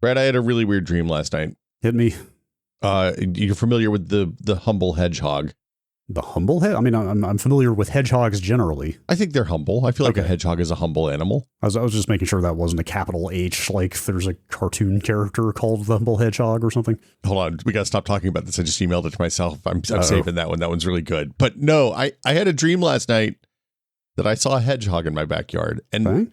Brad, I had a really weird dream last night. Hit me. You're familiar with the humble hedgehog? The humble head? I mean, I'm familiar with hedgehogs generally. I think they're humble. I feel like a hedgehog is a humble animal. I was just making sure that wasn't a capital H, like there's a cartoon character called the humble hedgehog or something. Hold on. We got to stop talking about this. I just emailed it to myself. I'm saving that one. That one's really good. But no, I had a dream last night that I saw a hedgehog in my backyard. And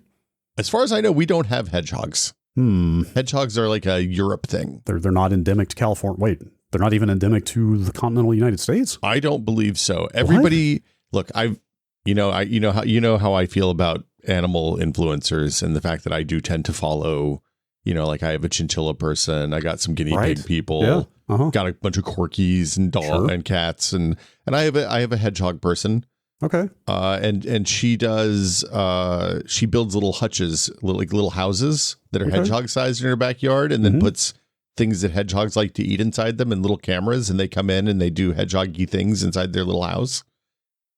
as far as I know, we don't have hedgehogs. Hedgehogs are like a Europe thing. They're not endemic to California. Wait, they're not even endemic to the continental United States? I don't believe so. Everybody, look, you know how I feel about animal influencers and the fact that I do tend to follow, like I have a chinchilla person, I got some guinea pig people, got a bunch of corgis and dogs and cats, and I have a hedgehog person. Okay. And she does, she builds little hutches, little houses that are hedgehog sized in her backyard, and then puts things that hedgehogs like to eat inside them and little cameras, and they come in and they do hedgehog-y things inside their little house,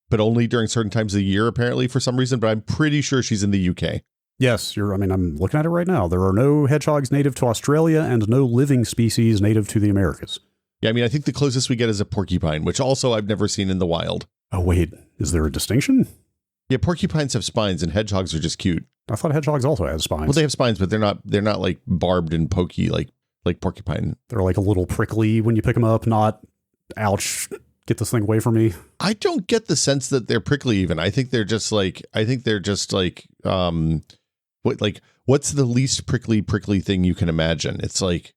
but only during certain times of the year, apparently, for some reason. But I'm pretty sure she's in the UK. Yes, I'm looking at it right now. There are no hedgehogs native to Australia and no living species native to the Americas. Yeah, I think the closest we get is a porcupine, which also I've never seen in the wild. Oh, wait, is there a distinction? Yeah, porcupines have spines and hedgehogs are just cute. I thought hedgehogs also had spines. Well, they have spines, but they're not like barbed and pokey like porcupine. They're like a little prickly when you pick them up, not, ouch, get this thing away from me. I don't get the sense that they're prickly even. I think they're just like, what's the least prickly thing you can imagine? It's like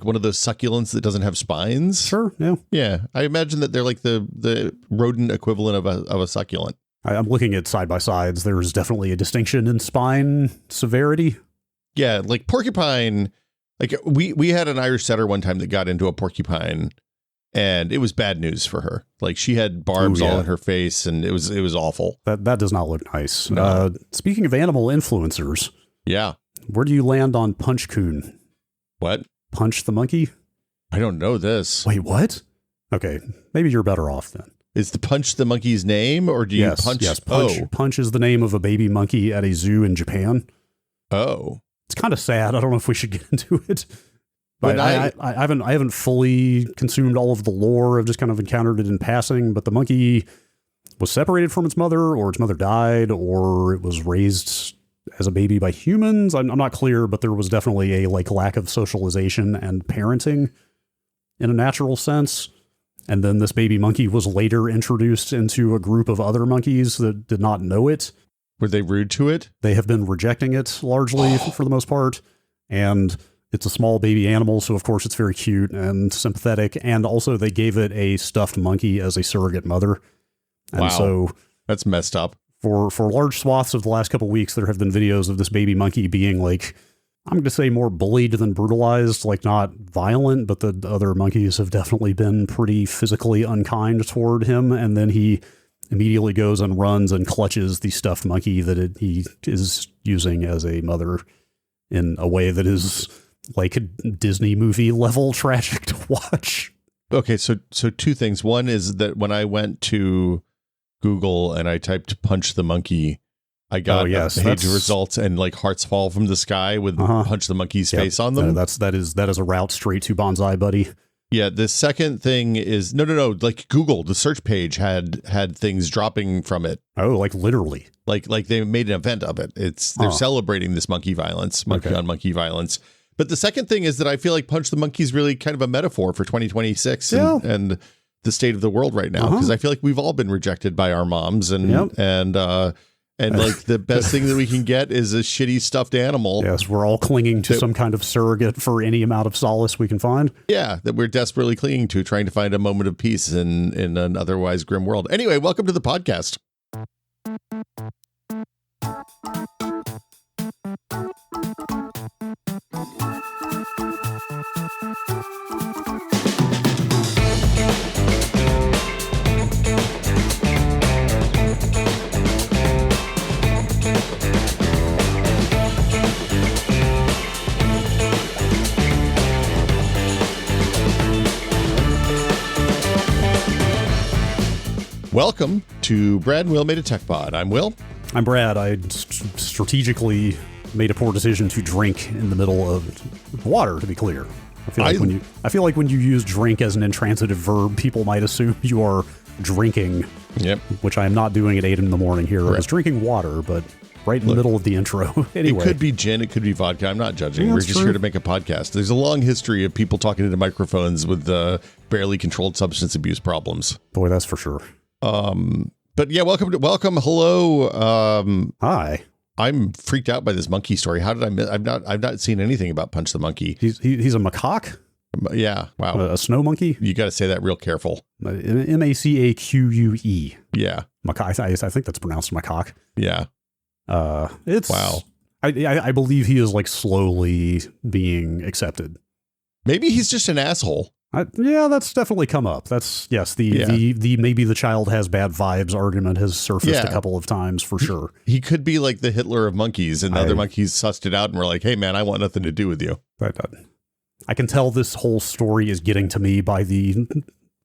one of those succulents that doesn't have spines. Sure, yeah. Yeah, I imagine that they're like the rodent equivalent of a succulent. I'm looking at side-by-sides. There's definitely a distinction in spine severity. Yeah, like porcupine, like we had an Irish setter one time that got into a porcupine, and it was bad news for her. Like she had barbs all in her face, and it was awful. That does not look nice. No. Speaking of animal influencers. Yeah. Where do you land on Punch Coon? What? Punch the monkey? I don't know this. Wait, what? Okay, maybe you're better off then. Is the Punch the monkey's name, or do you punch? Yes, Punch. Punch is the name of a baby monkey at a zoo in Japan. Oh. It's kind of sad. I don't know if we should get into it. But I haven't fully consumed all of the lore. I've just kind of encountered it in passing. But the monkey was separated from its mother, or its mother died, or it was raised as a baby by humans. I'm not clear, but there was definitely a lack of socialization and parenting in a natural sense. And then this baby monkey was later introduced into a group of other monkeys that did not know it. Were they rude to it? They have been rejecting it largely for the most part. And it's a small baby animal, so of course it's very cute and sympathetic. And also they gave it a stuffed monkey as a surrogate mother. And wow. So that's messed up. For large swaths of the last couple of weeks, there have been videos of this baby monkey being I'm going to say more bullied than brutalized, not violent, but the other monkeys have definitely been pretty physically unkind toward him. And then he immediately goes and runs and clutches the stuffed monkey that he is using as a mother in a way that is like a Disney movie level tragic to watch. Okay, so two things. One is that when I went to Google and I typed Punch the Monkey, I got page results and hearts fall from the sky with Punch the Monkey's face on them. That is a route straight to Bonsai Buddy. Yeah, the second thing is no. Google, the search page had things dropping from it. Oh, literally. Like they made an event of it. They're celebrating this monkey on monkey violence. But the second thing is that I feel like Punch the Monkey is really kind of a metaphor for 2026 and the state of the world right now, because I feel like we've all been rejected by our moms and the best thing that we can get is a shitty stuffed animal. Yes, we're all clinging to some kind of surrogate for any amount of solace we can find. Yeah, that we're desperately clinging to, trying to find a moment of peace in an otherwise grim world. Anyway, welcome to the podcast. Welcome to Brad and Will Made a Tech Pod. I'm Will. I'm Brad. I strategically made a poor decision to drink in the middle of water, to be clear. I feel like when you use drink as an intransitive verb, people might assume you are drinking. Yep. Which I am not doing at 8 in the morning here. Right. I was drinking water, but right in the middle of the intro. Anyway. It could be gin, it could be vodka. I'm not judging. Yeah, we're just here to make a podcast. There's a long history of people talking into microphones with barely controlled substance abuse problems. Boy, that's for sure. But yeah, welcome. Hello. Hi. I'm freaked out by this monkey story. How did I miss? I've not seen anything about Punch the Monkey. He's a macaque? Yeah. Wow. A snow monkey? You got to say that real careful. Macaque. Yeah. Macaque. I think that's pronounced macaque. Yeah. It's wow. I believe he is like slowly being accepted. Maybe he's just an asshole. Yeah, that's definitely come up. That's the maybe the child has bad vibes argument has surfaced a couple of times for sure. He could be like the Hitler of monkeys, and the other monkeys sussed it out and were like, "Hey, man, I want nothing to do with you." I can tell this whole story is getting to me by the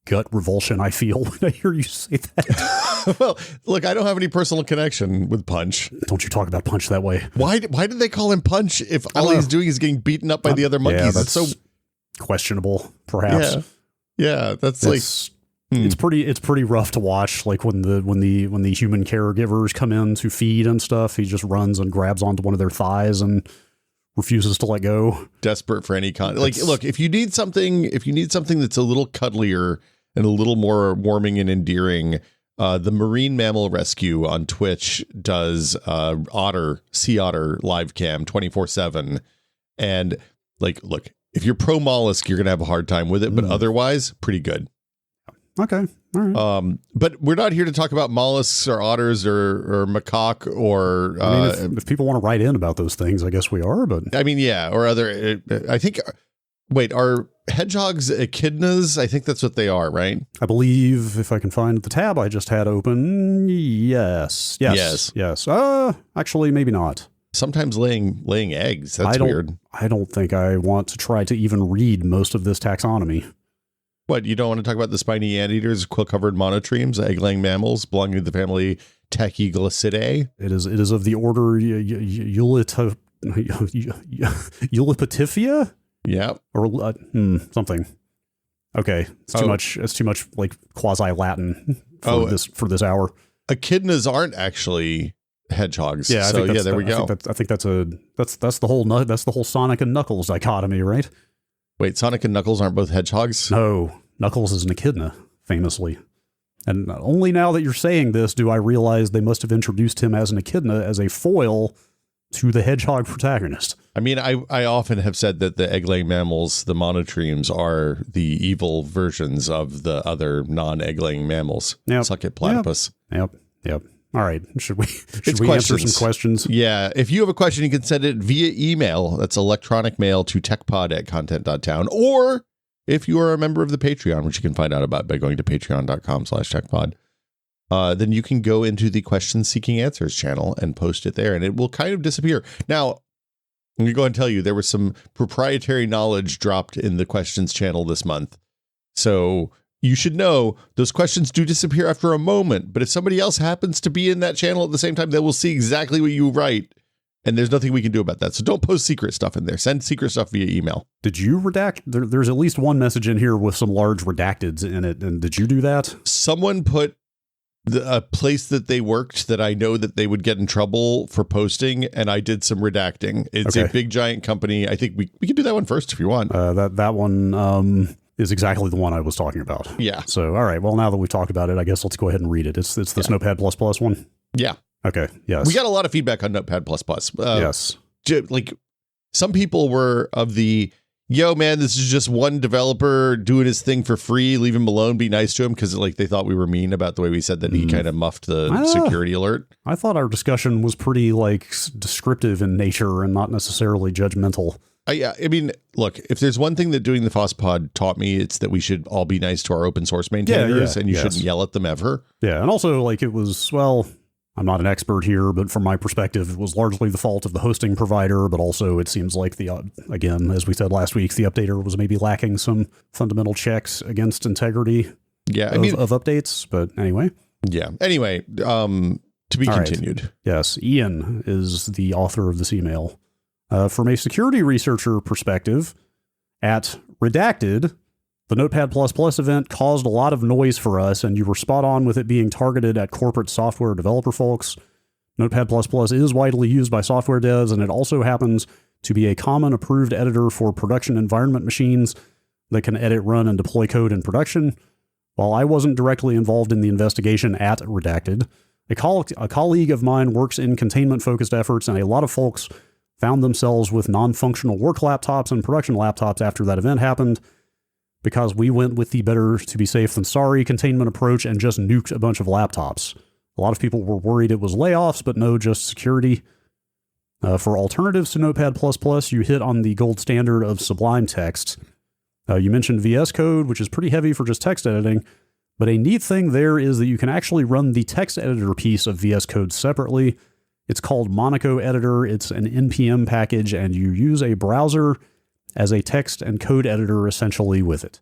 gut revulsion I feel when I hear you say that. Well, look, I don't have any personal connection with Punch. Don't you talk about Punch that way? Why did they call him Punch if all he's doing is getting beaten up by the other monkeys? Yeah, that's so questionable, perhaps. Yeah, that's it's pretty rough to watch. Like when the human caregivers come in to feed and stuff, he just runs and grabs onto one of their thighs and refuses to let go. Desperate for any look, if you need something that's a little cuddlier and a little more warming and endearing, the Marine Mammal Rescue on Twitch does sea otter live cam 24/7, and look. If you're pro mollusk, you're going to have a hard time with it, but otherwise, pretty good. Okay. All right. But we're not here to talk about mollusks or otters or macaque or... if people want to write in about those things, I guess we are, but... I mean, yeah, or other... I think... Wait, are hedgehogs echidnas? I think that's what they are, right? I believe, if I can find the tab I just had open, yes. Actually, maybe not. Sometimes laying eggs. That's weird. I don't think I want to try to even read most of this taxonomy. What, you don't want to talk about the spiny anteaters, quill-covered monotremes, egg-laying mammals belonging to the family Tachyglycidae? It is of the order Eulipatifia? Yeah. Or something. Okay. It's too much like quasi-Latin for this hour. Echidnas aren't actually hedgehogs. Yeah, there we go. I think that's the whole Sonic and Knuckles dichotomy, right? Wait, Sonic and Knuckles aren't both hedgehogs? No, Knuckles is an echidna, famously. And only now that you're saying this do I realize they must have introduced him as an echidna as a foil to the hedgehog protagonist. I mean, I often have said that the egg-laying mammals, the monotremes, are the evil versions of the other non-egg-laying mammals. Yep. Suck it, platypus. Yep. All right. Should we answer some questions? Yeah. If you have a question, you can send it via email. That's electronic mail to techpod@content.town. Or if you are a member of the Patreon, which you can find out about by going to patreon.com/techpod, then you can go into the questions seeking answers channel and post it there, and it will kind of disappear. Now, let me go and tell you, there was some proprietary knowledge dropped in the questions channel this month. So you should know those questions do disappear after a moment, but if somebody else happens to be in that channel at the same time, they will see exactly what you write, and there's nothing we can do about that. So don't post secret stuff in there. Send secret stuff via email. Did you redact? There's at least one message in here with some large redacteds in it, and did you do that? Someone put a place that they worked that I know that they would get in trouble for posting, and I did some redacting. It's a big, giant company. I think we can do that one first if you want. That one... is exactly the one I was talking about. Yeah. So, all right. Well, now that we've talked about it, I guess let's go ahead and read it. It's the Notepad++ one? Yeah. Okay. Yes. We got a lot of feedback on Notepad++. Yes. Like, some people were of the, yo, man, this is just one developer doing his thing for free. Leave him alone. Be nice to him. Because they thought we were mean about the way we said that he kind of muffed the security alert. I thought our discussion was pretty descriptive in nature and not necessarily judgmental. I mean, look, if there's one thing that doing the FOSSPod taught me, it's that we should all be nice to our open source maintainers, and you shouldn't yell at them ever. Yeah, and also, it was, I'm not an expert here, but from my perspective, it was largely the fault of the hosting provider, but also it seems like again, as we said last week, the updater was maybe lacking some fundamental checks against integrity of updates, but anyway. Yeah. Anyway, To be All continued. Right. Yes, Ian is the author of this email. From a security researcher perspective, at Redacted, the Notepad++ event caused a lot of noise for us, and you were spot on with it being targeted at corporate software developer folks. Notepad++ is widely used by software devs, and it also happens to be a common approved editor for production environment machines that can edit, run, and deploy code in production. While I wasn't directly involved in the investigation at Redacted, a colleague of mine works in containment-focused efforts, and a lot of folks found themselves with non-functional work laptops and production laptops after that event happened, because we went with the better to be safe than sorry containment approach and just nuked a bunch of laptops. A lot of people were worried it was layoffs, but no, just security. For alternatives to Notepad++, you hit on the gold standard of Sublime Text. You mentioned VS Code, which is pretty heavy for just text editing, but a neat thing there is that you can actually run the text editor piece of VS Code separately. It's called Monaco Editor. It's an NPM package, and you use a browser as a text and code editor essentially with it.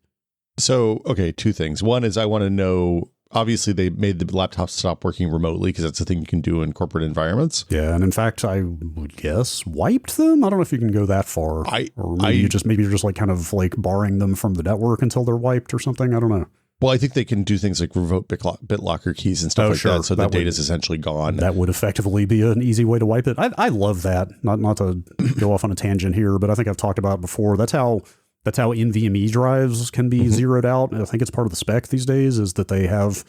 So, okay, two things. One is I want to know, obviously they made the laptop stop working remotely because that's the thing you can do in corporate environments. Yeah, and in fact, I would guess wiped them. I don't know if you can go that far. Maybe you're just like kind of like barring them from the network until they're wiped or something. I don't know. Well, I think they can do things like revoke BitLocker keys and stuff that, so the data is essentially gone. That would effectively be an easy way to wipe it. I love that. Not to go off on a tangent here, but I think I've talked about it before. That's how NVMe drives can be zeroed out. I think it's part of the spec these days is that they have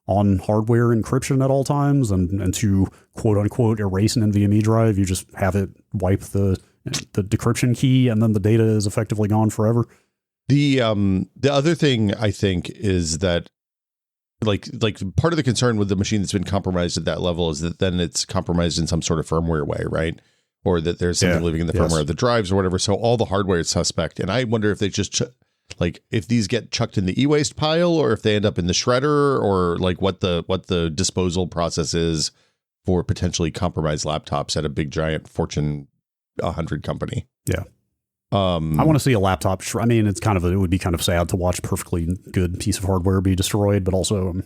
on hardware encryption at all times, and to quote unquote erase an NVMe drive, you just have it wipe the decryption key, and then the data is effectively gone forever. The other thing I think is that like part of the concern with the machine that's been compromised at that level is that then it's compromised in some sort of firmware way, right? Or that there's something living in the firmware of the drives or whatever. So all the hardware is suspect. And I wonder if they just if these get chucked in the e-waste pile, or if they end up in the shredder, or like what the disposal process is for potentially compromised laptops at a big giant Fortune 100 company. Yeah. I want to see a laptop. I mean, it would be kind of sad to watch a perfectly good piece of hardware be destroyed, but also.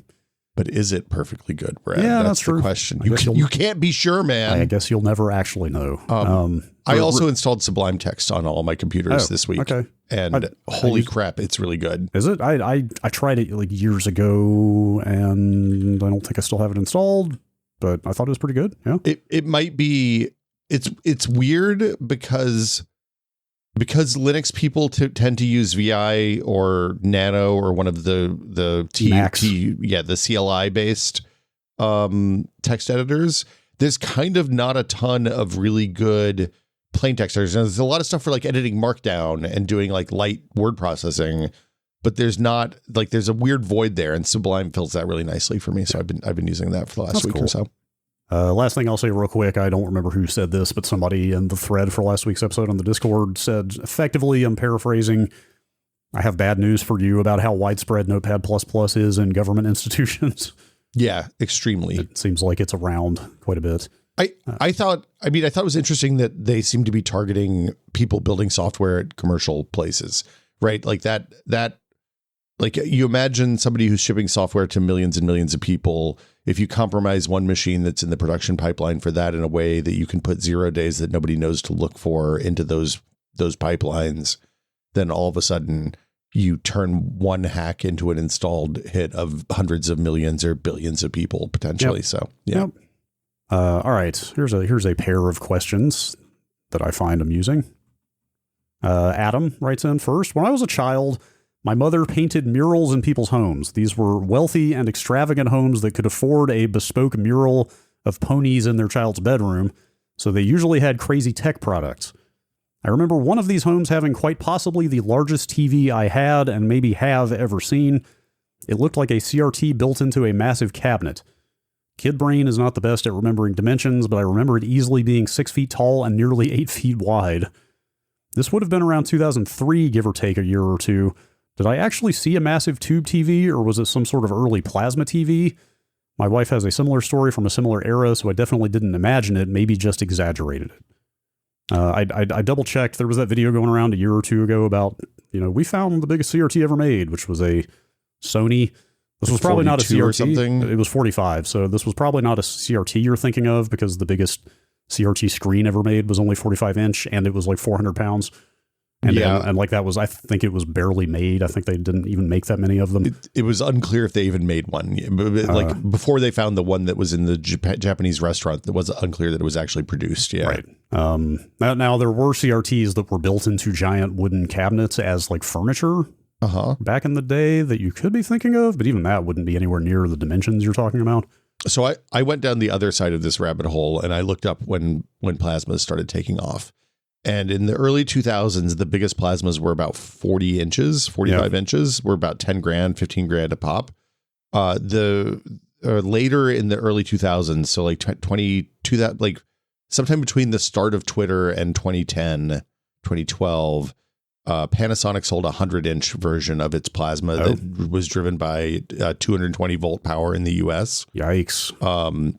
But is it perfectly good, Brad? Yeah, that's the true. question. You can't be sure, man. I guess you'll never actually know. I also installed Sublime Text on all my computers this week. Okay. And holy crap, it's really good. Is it? I tried it like years ago, and I don't think I still have it installed, but I thought it was pretty good. Yeah. It might be. It's weird because Linux people tend to use VI or Nano or one of the CLI based text editors. There's kind of not a ton of really good plain text editors. There's a lot of stuff for like editing Markdown and doing like light word processing, but there's a weird void there, and Sublime fills that really nicely for me. So I've been using that for the last week or so. Last thing I'll say real quick, I don't remember who said this, but somebody in the thread for last week's episode on the Discord said, effectively, I'm paraphrasing, I have bad news for you about how widespread Notepad++ is in government institutions. Yeah, extremely. It seems like it's around quite a bit. I thought it was interesting that they seem to be targeting people building software at commercial places, right? Like that, like you imagine somebody who's shipping software to millions and millions of people. If you compromise one machine that's in the production pipeline for that in a way that you can put 0 days that nobody knows to look for into those pipelines, then all of a sudden you turn one hack into an installed hit of hundreds of millions or billions of people potentially. Yep. So, yeah. Yep. All right. Here's a pair of questions that I find amusing. Adam writes in first. When I was a child, my mother painted murals in people's homes. These were wealthy and extravagant homes that could afford a bespoke mural of ponies in their child's bedroom, so they usually had crazy tech products. I remember one of these homes having quite possibly the largest TV I had and maybe have ever seen. It looked like a CRT built into a massive cabinet. Kid brain is not the best at remembering dimensions, but I remember it easily being 6 feet tall and nearly 8 feet wide. This would have been around 2003, give or take a year or two. Did I actually see a massive tube TV, or was it some sort of early plasma TV? My wife has a similar story from a similar era, so I definitely didn't imagine it, maybe just exaggerated it. I double-checked. There was that video going around a year or two ago about, we found the biggest CRT ever made, which was a Sony This was probably not a CRT. Or something. It was 45. So this was probably not a CRT you're thinking of, because the biggest CRT screen ever made was only 45 inch, and it was like 400 pounds. And, and like that was, I think it was barely made. I think they didn't even make that many of them. It was unclear if they even made one. Like before they found the one that was in the Japanese restaurant, it was unclear that it was actually produced. Yeah. Right. Now there were CRTs that were built into giant wooden cabinets as like furniture back in the day that you could be thinking of, but even that wouldn't be anywhere near the dimensions you're talking about. So I went down the other side of this rabbit hole, and I looked up when plasmas started taking off. And in the early 2000s, the biggest plasmas were about 40 inches, 45 inches, were about 10 grand, 15 grand a pop. Later in the early 2000s, so like like sometime between the start of Twitter and 2010, 2012, Panasonic sold a 100-inch version of its plasma that was driven by 220 volt power in the US. Yikes.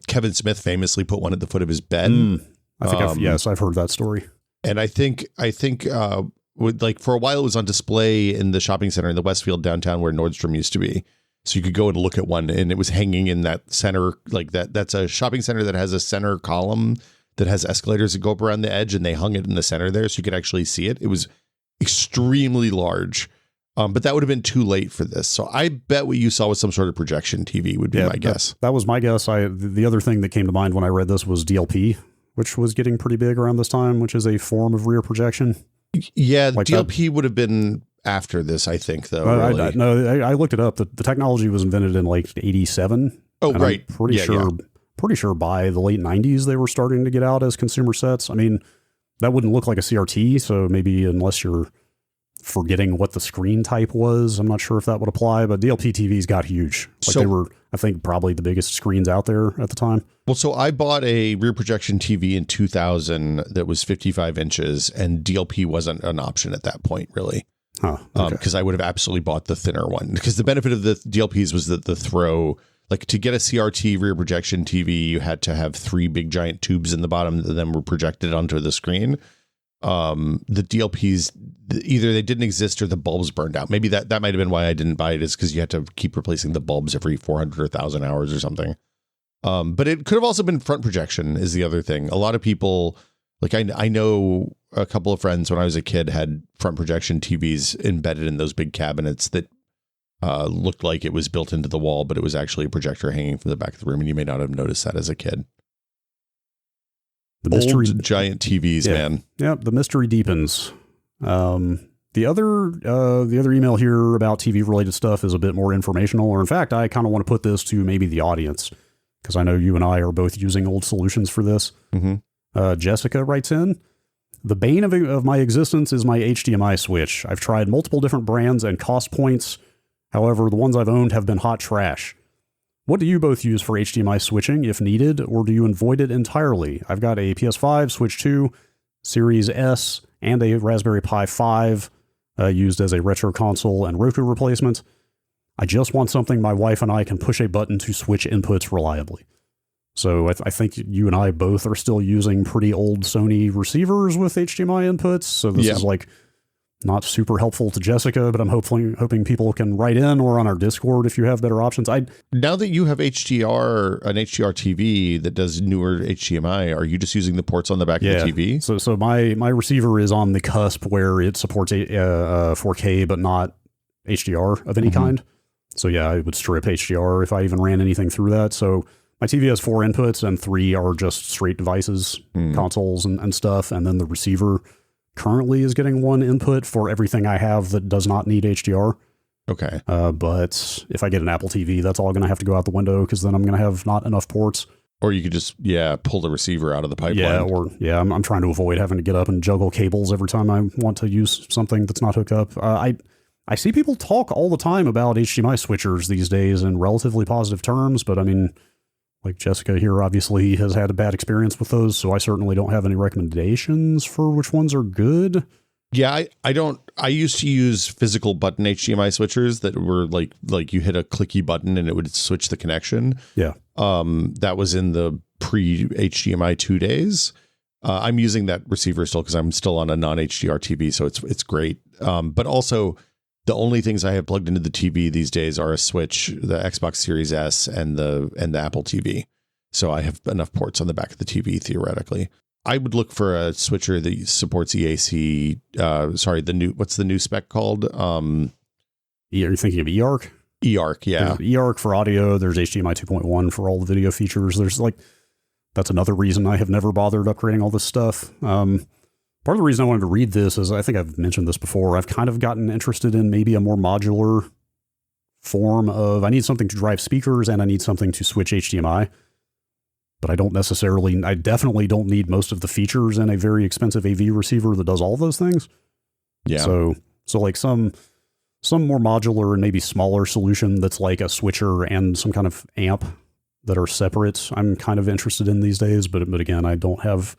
Kevin Smith famously put one at the foot of his bed. I think I've heard that story. And I think like for a while it was on display in the shopping center in the Westfield downtown where Nordstrom used to be. So you could go and look at one, and it was hanging in that center, like that's a shopping center that has a center column that has escalators that go up around the edge, and they hung it in the center there so you could actually see it. It was extremely large. But that would have been too late for this. So I bet what you saw was some sort of projection TV would be my guess. That was my guess. The other thing that came to mind when I read this was DLP, which was getting pretty big around this time, which is a form of rear projection. Yeah, like DLP would have been after this, I think, though. Really. I looked it up. The technology was invented in like 87. Oh, right. I'm pretty sure by the late 90s they were starting to get out as consumer sets. I mean, that wouldn't look like a CRT, so maybe unless you're forgetting what the screen type was, I'm not sure if that would apply, but DLP TVs got huge. They were, I think, probably the biggest screens out there at the time. Well, so I bought a rear projection TV in 2000 that was 55 inches, and DLP wasn't an option at that point, really. Because I would have absolutely bought the thinner one. Because the benefit of the DLPs was that the throw, like to get a CRT rear projection TV, you had to have 3 big giant tubes in the bottom that then were projected onto the screen. The DLPs, either they didn't exist or the bulbs burned out. Maybe that might have been why I didn't buy it, is because you had to keep replacing the bulbs every 400 or 1,000 hours or something. But it could have also been front projection is the other thing. A lot of people, like I know a couple of friends when I was a kid had front projection TVs embedded in those big cabinets that looked like it was built into the wall, but it was actually a projector hanging from the back of the room, and you may not have noticed that as a kid. The mystery, old giant TVs, man. Yeah, the mystery deepens. The other email here about TV related stuff is a bit more informational, or in fact, I kind of want to put this to maybe the audience, because I know you and I are both using old solutions for this. Jessica writes in, the bane of my existence is my HDMI switch. I've tried multiple different brands and cost points. However, the ones I've owned have been hot trash. What do you both use for HDMI switching if needed, or do you avoid it entirely? I've got a PS5, Switch 2, Series S, and a Raspberry Pi 5 used as a retro console and Roku replacement. I just want something my wife and I can push a button to switch inputs reliably. So I think you and I both are still using pretty old Sony receivers with HDMI inputs. So this is like not super helpful to Jessica, but I'm hoping people can write in or on our Discord if you have better options. Now that you have an HDR TV that does newer HDMI, are you just using the ports on the back of the TV? So my receiver is on the cusp where it supports 4K, but not HDR of any kind. So yeah, I would strip HDR if I even ran anything through that. So my TV has 4 inputs and 3 are just straight devices, consoles and stuff. And then the receiver currently is getting 1 input for everything I have that does not need HDR. Okay. But if I get an Apple TV, that's all going to have to go out the window, because then I'm going to have not enough ports. Or you could just, pull the receiver out of the pipeline. I'm trying to avoid having to get up and juggle cables every time I want to use something that's not hooked up. I see people talk all the time about HDMI switchers these days in relatively positive terms, but I mean, like Jessica here obviously has had a bad experience with those, so I certainly don't have any recommendations for which ones are good. Yeah, I don't. I used to use physical button HDMI switchers that were like you hit a clicky button and it would switch the connection. Yeah. That was in the pre-HDMI 2 days. I'm using that receiver still because I'm still on a non-HDR TV, so it's great. But also, The only things I have plugged into the TV these days are a Switch, the Xbox Series S, and the Apple TV. So I have enough ports on the back of the TV theoretically. I would look for a switcher that supports EAC. What's the new spec called? You're thinking of eARC? eARC, yeah. There's eARC for audio. There's HDMI 2.1 for all the video features. There's that's another reason I have never bothered upgrading all this stuff. Part of the reason I wanted to read this is I think I've mentioned this before. I've kind of gotten interested in maybe a more modular form of I need something to drive speakers and I need something to switch HDMI. But I definitely don't need most of the features in a very expensive AV receiver that does all of those things. Yeah. So like some more modular and maybe smaller solution that's like a switcher and some kind of amp that are separate. I'm kind of interested in these days, but again, I don't have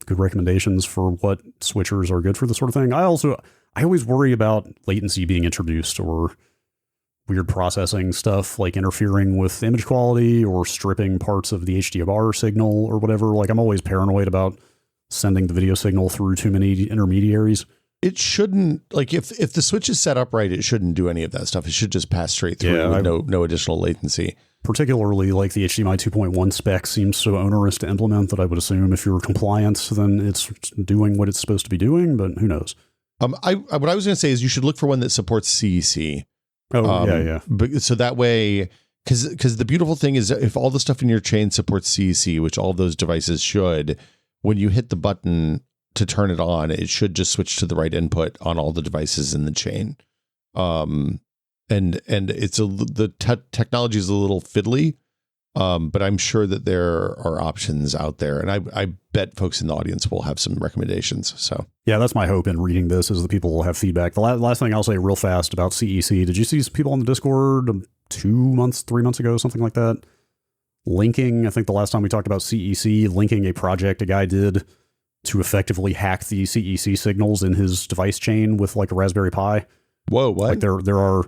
good recommendations for what switchers are good for this sort of thing. I always worry about latency being introduced or weird processing stuff like interfering with image quality or stripping parts of the HDMI signal or whatever. Like I'm always paranoid about sending the video signal through too many intermediaries. It shouldn't, like if the switch is set up right, it shouldn't do any of that stuff. It should just pass straight through with no additional latency. Particularly like the HDMI 2.1 spec seems so onerous to implement that I would assume if you're compliant, then it's doing what it's supposed to be doing, but who knows? What I was going to say is you should look for one that supports CEC. Oh, yeah. But, so that way, because the beautiful thing is if all the stuff in your chain supports CEC, which all of those devices should, when you hit the button to turn it on, it should just switch to the right input on all the devices in the chain. And it's the technology is a little fiddly, but I'm sure that there are options out there, and I bet folks in the audience will have some recommendations. So yeah, that's my hope in reading this is that people will have feedback. The last thing I'll say real fast about CEC, did you see some people on the Discord 3 months ago, something like that, linking? I think the last time we talked about CEC, linking a project a guy did to effectively hack the CEC signals in his device chain with like a Raspberry Pi. Whoa, what? Like there are.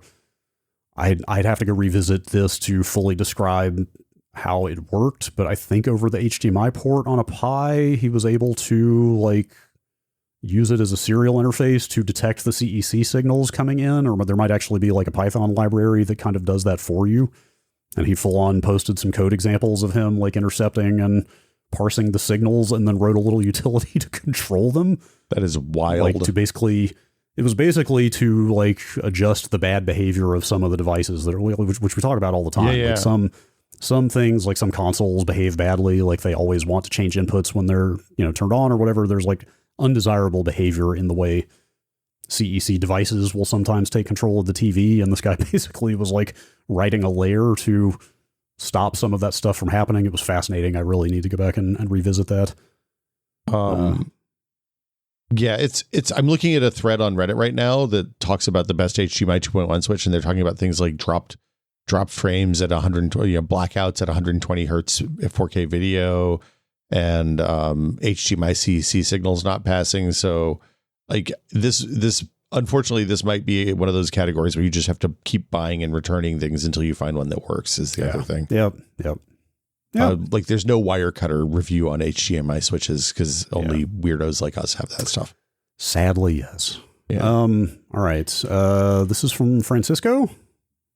I'd have to go revisit this to fully describe how it worked, but I think over the HDMI port on a Pi, he was able to like use it as a serial interface to detect the CEC signals coming in, or there might actually be like a Python library that kind of does that for you. And he full on posted some code examples of him like intercepting and parsing the signals and then wrote a little utility to control them. That is wild. Like to basically... It was basically to like adjust the bad behavior of some of the devices that are, which we talk about all the time. Yeah. Like some things, like some consoles behave badly, like they always want to change inputs when they're turned on or whatever. There's like undesirable behavior in the way CEC devices will sometimes take control of the TV, and this guy basically was like writing a layer to stop some of that stuff from happening. It was fascinating. I really need to go back and revisit that. Yeah, it's. I'm looking at a thread on Reddit right now that talks about the best HDMI 2.1 switch, and they're talking about things like dropped frames at 120, blackouts at 120 hertz 4K video, and HDMI CEC signals not passing. So, like this, unfortunately, this might be one of those categories where you just have to keep buying and returning things until you find one that works. Is the other thing. Yep. Like there's no wire cutter review on HDMI switches because only weirdos like us have that stuff. Sadly, yes. Yeah. All right. This is from Francisco.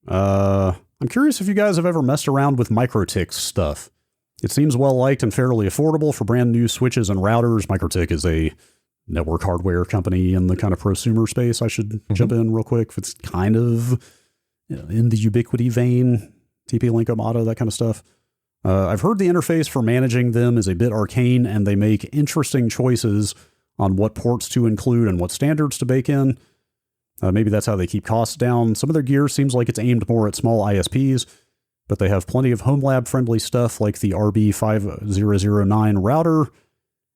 I'm curious if you guys have ever messed around with MikroTik stuff. It seems well liked and fairly affordable for brand new switches and routers. MikroTik is a network hardware company in the kind of prosumer space. I should jump in real quick. It's kind of in the Ubiquiti vein, TP-Link, Omada, that kind of stuff. I've heard the interface for managing them is a bit arcane, and they make interesting choices on what ports to include and what standards to bake in. Maybe that's how they keep costs down. Some of their gear seems like it's aimed more at small ISPs, but they have plenty of home lab friendly stuff like the RB5009 router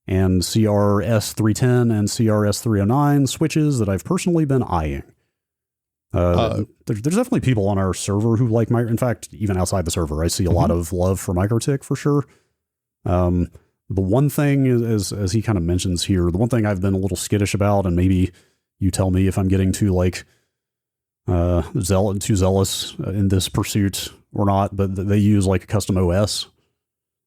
and CRS310 and CRS309 switches that I've personally been eyeing. There's definitely people on our server who like in fact, even outside the server, I see a lot of love for MikroTik for sure. The one thing is, as he kind of mentions here, the one thing I've been a little skittish about, and maybe you tell me if I'm getting too like, too zealous in this pursuit or not, but they use like a custom OS,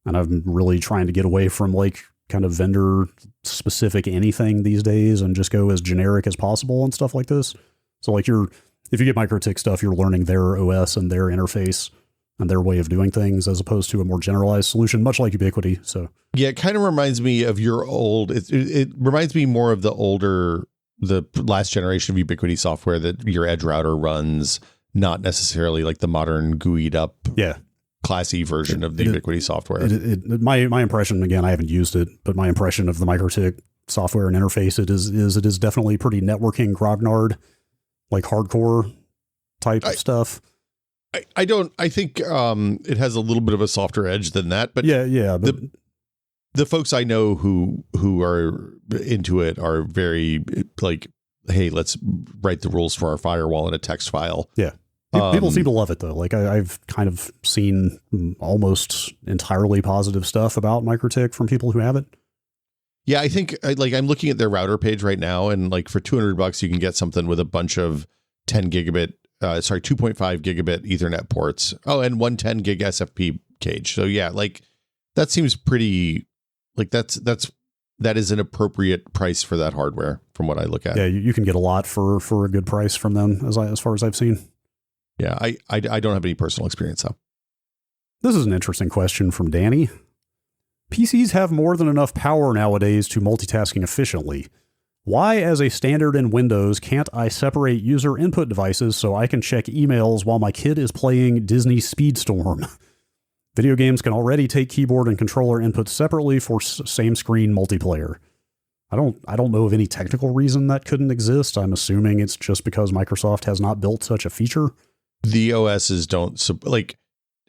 and I'm really trying to get away from like kind of vendor specific anything these days and just go as generic as possible and stuff like this. So like if you get MikroTik stuff, you're learning their OS and their interface and their way of doing things as opposed to a more generalized solution, much like Ubiquiti. So yeah, it kind of reminds me of your old. It reminds me more of the last generation of Ubiquiti software that your edge router runs, not necessarily like the modern GUI'd up, classy version of the Ubiquiti software. My impression, again, I haven't used it, but my impression of the MikroTik software and interface it is definitely pretty networking grognard, like hardcore type stuff. I think it has a little bit of a softer edge than that, but but the folks I know who are into it are very like, hey, let's write the rules for our firewall in a text file. Yeah. People seem to love it though. Like I've kind of seen almost entirely positive stuff about MikroTik from people who have it. Yeah, I think I'm looking at their router page right now, and like for $200 you can get something with a bunch of 2.5 gigabit Ethernet ports. Oh, and one 10 gig SFP cage. So yeah, like that seems pretty, like that is an appropriate price for that hardware from what I look at. Yeah, you can get a lot for a good price from them as far as I've seen. Yeah, I don't have any personal experience though. This is an interesting question from Danny. PCs have more than enough power nowadays to multitasking efficiently. Why, as a standard in Windows, can't I separate user input devices so I can check emails while my kid is playing Disney Speedstorm? Video games can already take keyboard and controller inputs separately for same screen multiplayer. I don't know of any technical reason that couldn't exist. I'm assuming it's just because Microsoft has not built such a feature. The OSs don't, like,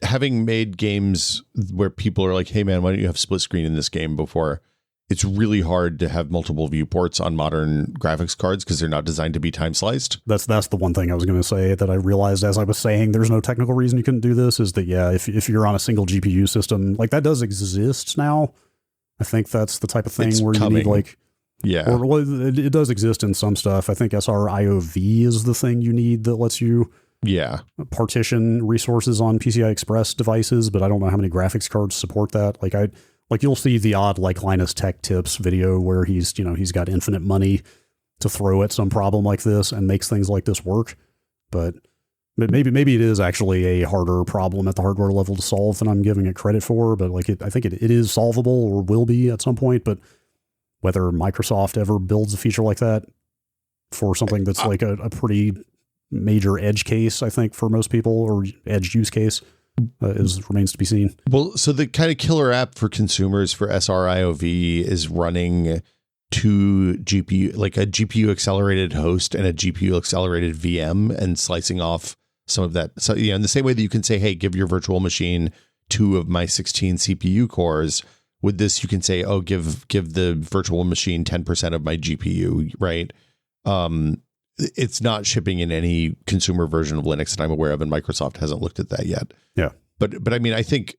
having made games where people are like, hey man, why don't you have split screen in this game before? It's really hard to have multiple viewports on modern graphics cards because they're not designed to be time sliced. That's the one thing I was going to say that I realized as I was saying there's no technical reason you couldn't do this, is that, yeah, if you're on a single GPU system, like that does exist now. I think that's the type of thing where you need like, yeah, or it does exist in some stuff. I think SRIOV is the thing you need that lets you partition resources on PCI Express devices, but I don't know how many graphics cards support that. Like you'll see the odd like Linus Tech Tips video where he's got infinite money to throw at some problem like this and makes things like this work. But maybe it is actually a harder problem at the hardware level to solve than I'm giving it credit for. But like I think it is solvable or will be at some point. But whether Microsoft ever builds a feature like that for something that's like a pretty major edge case, I think for most people, or edge use case, remains to be seen. Well, so the kind of killer app for consumers for SRIOV is running two GPU, like a GPU accelerated host and a GPU accelerated VM, and slicing off some of that. So, in the same way that you can say, hey, give your virtual machine 2 of my 16 CPU cores. With this, you can say, oh, give the virtual machine 10% of my GPU, right? It's not shipping in any consumer version of Linux that I'm aware of, and Microsoft hasn't looked at that yet. Yeah. But I mean, I think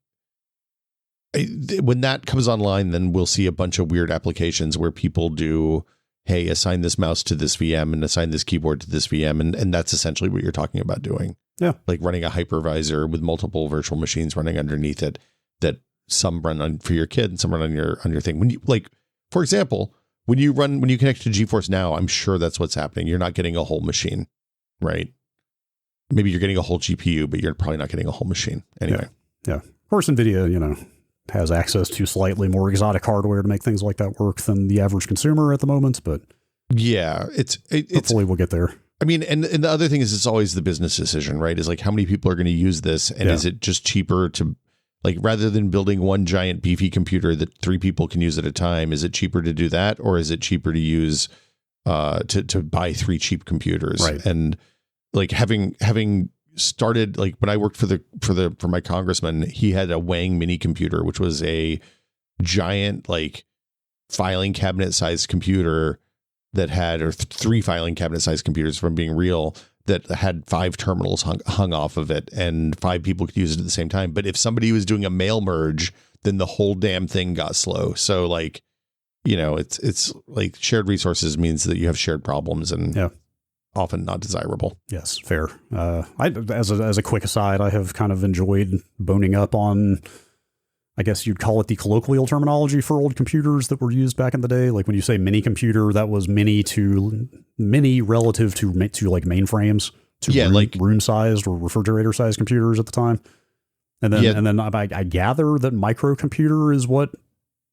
when that comes online, then we'll see a bunch of weird applications where people do, hey, assign this mouse to this VM and assign this keyboard to this VM. And that's essentially what you're talking about doing. Yeah. Like running a hypervisor with multiple virtual machines running underneath it, that some run on for your kid and some run on your thing. When you, like, for example, when you connect to GeForce Now, I'm sure that's what's happening. You're not getting a whole machine, right? Maybe you're getting a whole GPU, but you're probably not getting a whole machine anyway. Yeah. Of course, NVIDIA, has access to slightly more exotic hardware to make things like that work than the average consumer at the moment. But yeah, hopefully we'll get there. I mean, and the other thing is, it's always the business decision, right? Is like, how many people are going to use this? And is it just cheaper to, like, rather than building one giant beefy computer that 3 people can use at a time, is it cheaper to do that? Or is it cheaper to use, to buy 3 cheap computers? Right. And like having started, like when I worked for my congressman, he had a Wang mini computer, which was a giant, like, filing cabinet sized computer that had, or 3 filing cabinet sized computers from being real, that had 5 terminals hung off of it, and 5 people could use it at the same time. But if somebody was doing a mail merge, then the whole damn thing got slow. So like, it's like shared resources means that you have shared problems, and often not desirable. Yes, fair. As a quick aside, I have kind of enjoyed boning up on, I guess you'd call it the colloquial terminology for old computers that were used back in the day. Like when you say mini computer, that was mini relative to like mainframes. room sized or refrigerator sized computers at the time. And then I gather that microcomputer is what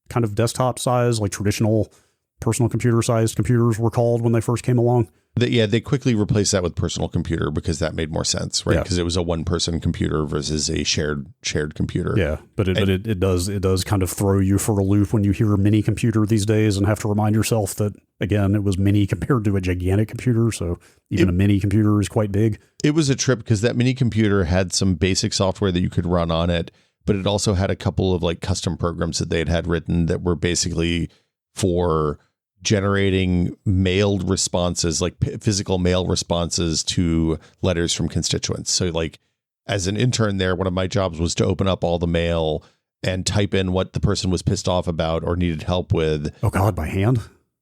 kind of desktop size, like traditional personal computer sized computers were called when they first came along. They quickly replaced that with personal computer because that made more sense, right? Because it was a one-person computer versus a shared computer. Yeah, but it does kind of throw you for a loop when you hear a mini computer these days and have to remind yourself that, again, it was mini compared to a gigantic computer. So even a mini computer is quite big. It was a trip because that mini computer had some basic software that you could run on it, but it also had a couple of like custom programs that they had written that were basically for generating mailed responses, like physical mail responses to letters from constituents. So like as an intern there, one of my jobs was to open up all the mail and type in what the person was pissed off about or needed help with. Oh God, by hand?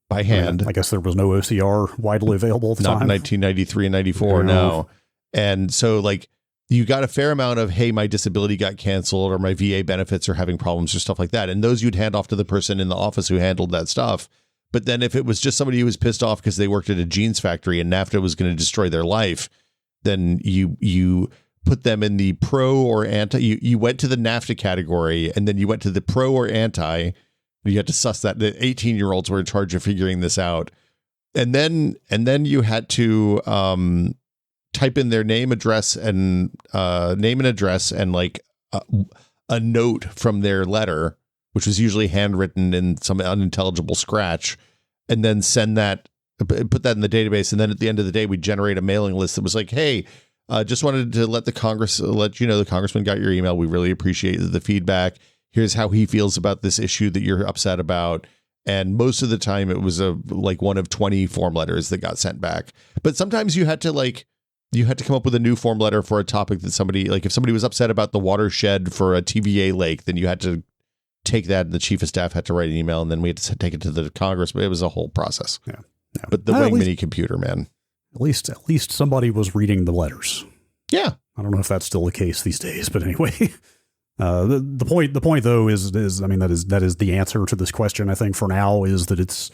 By hand. I guess there was no OCR widely available at the time. Not in 1993 and 94, no. And so like you got a fair amount of, hey, my disability got canceled or my VA benefits are having problems or stuff like that. And those you'd hand off to the person in the office who handled that stuff. But then if it was just somebody who was pissed off because they worked at a jeans factory and NAFTA was going to destroy their life, then you put them in the pro or anti. You went to the NAFTA category and then you went to the pro or anti. You had to suss that. The 18-year-olds were in charge of figuring this out. And then you had to type in their name, address, and like a note from their letter, which was usually handwritten in some unintelligible scratch, and then send that, put that in the database. And then at the end of the day, we generate a mailing list that was like, hey, just wanted to let the congressman got your email. We really appreciate the feedback. Here's how he feels about this issue that you're upset about. And most of the time it was one of 20 form letters that got sent back. But sometimes you had to come up with a new form letter for a topic that somebody, like if somebody was upset about the watershed for a TVA lake, then you had to take that and the chief of staff had to write an email and then we had to take it to the Congress. But it was a whole process. Yeah. But the Wing mini computer, man. At least somebody was reading the letters. Yeah. I don't know if that's still the case these days, but anyway, the point though is, I mean, that is the answer to this question. I think for now is that it's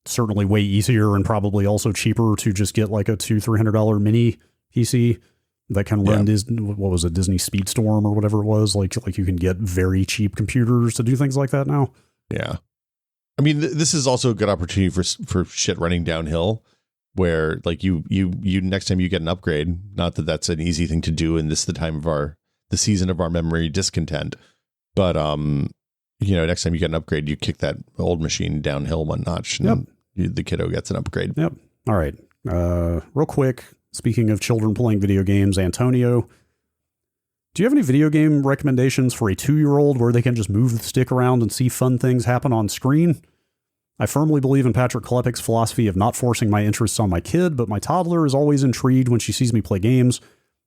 certainly way easier and probably also cheaper to just get like a $200-300 mini PC that can run Disney Speedstorm or whatever it was. Like you can get very cheap computers to do things like that now. Yeah. I mean, this is also a good opportunity for shit running downhill where like you next time you get an upgrade, not that that's an easy thing to do in the season of our memory discontent, but next time you get an upgrade, you kick that old machine downhill one notch and the kiddo gets an upgrade. Yep. All right. Real quick. Speaking of children playing video games, Antonio, do you have any video game recommendations for a 2-year-old where they can just move the stick around and see fun things happen on screen? I firmly believe in Patrick Klepek's philosophy of not forcing my interests on my kid, but my toddler is always intrigued when she sees me play games,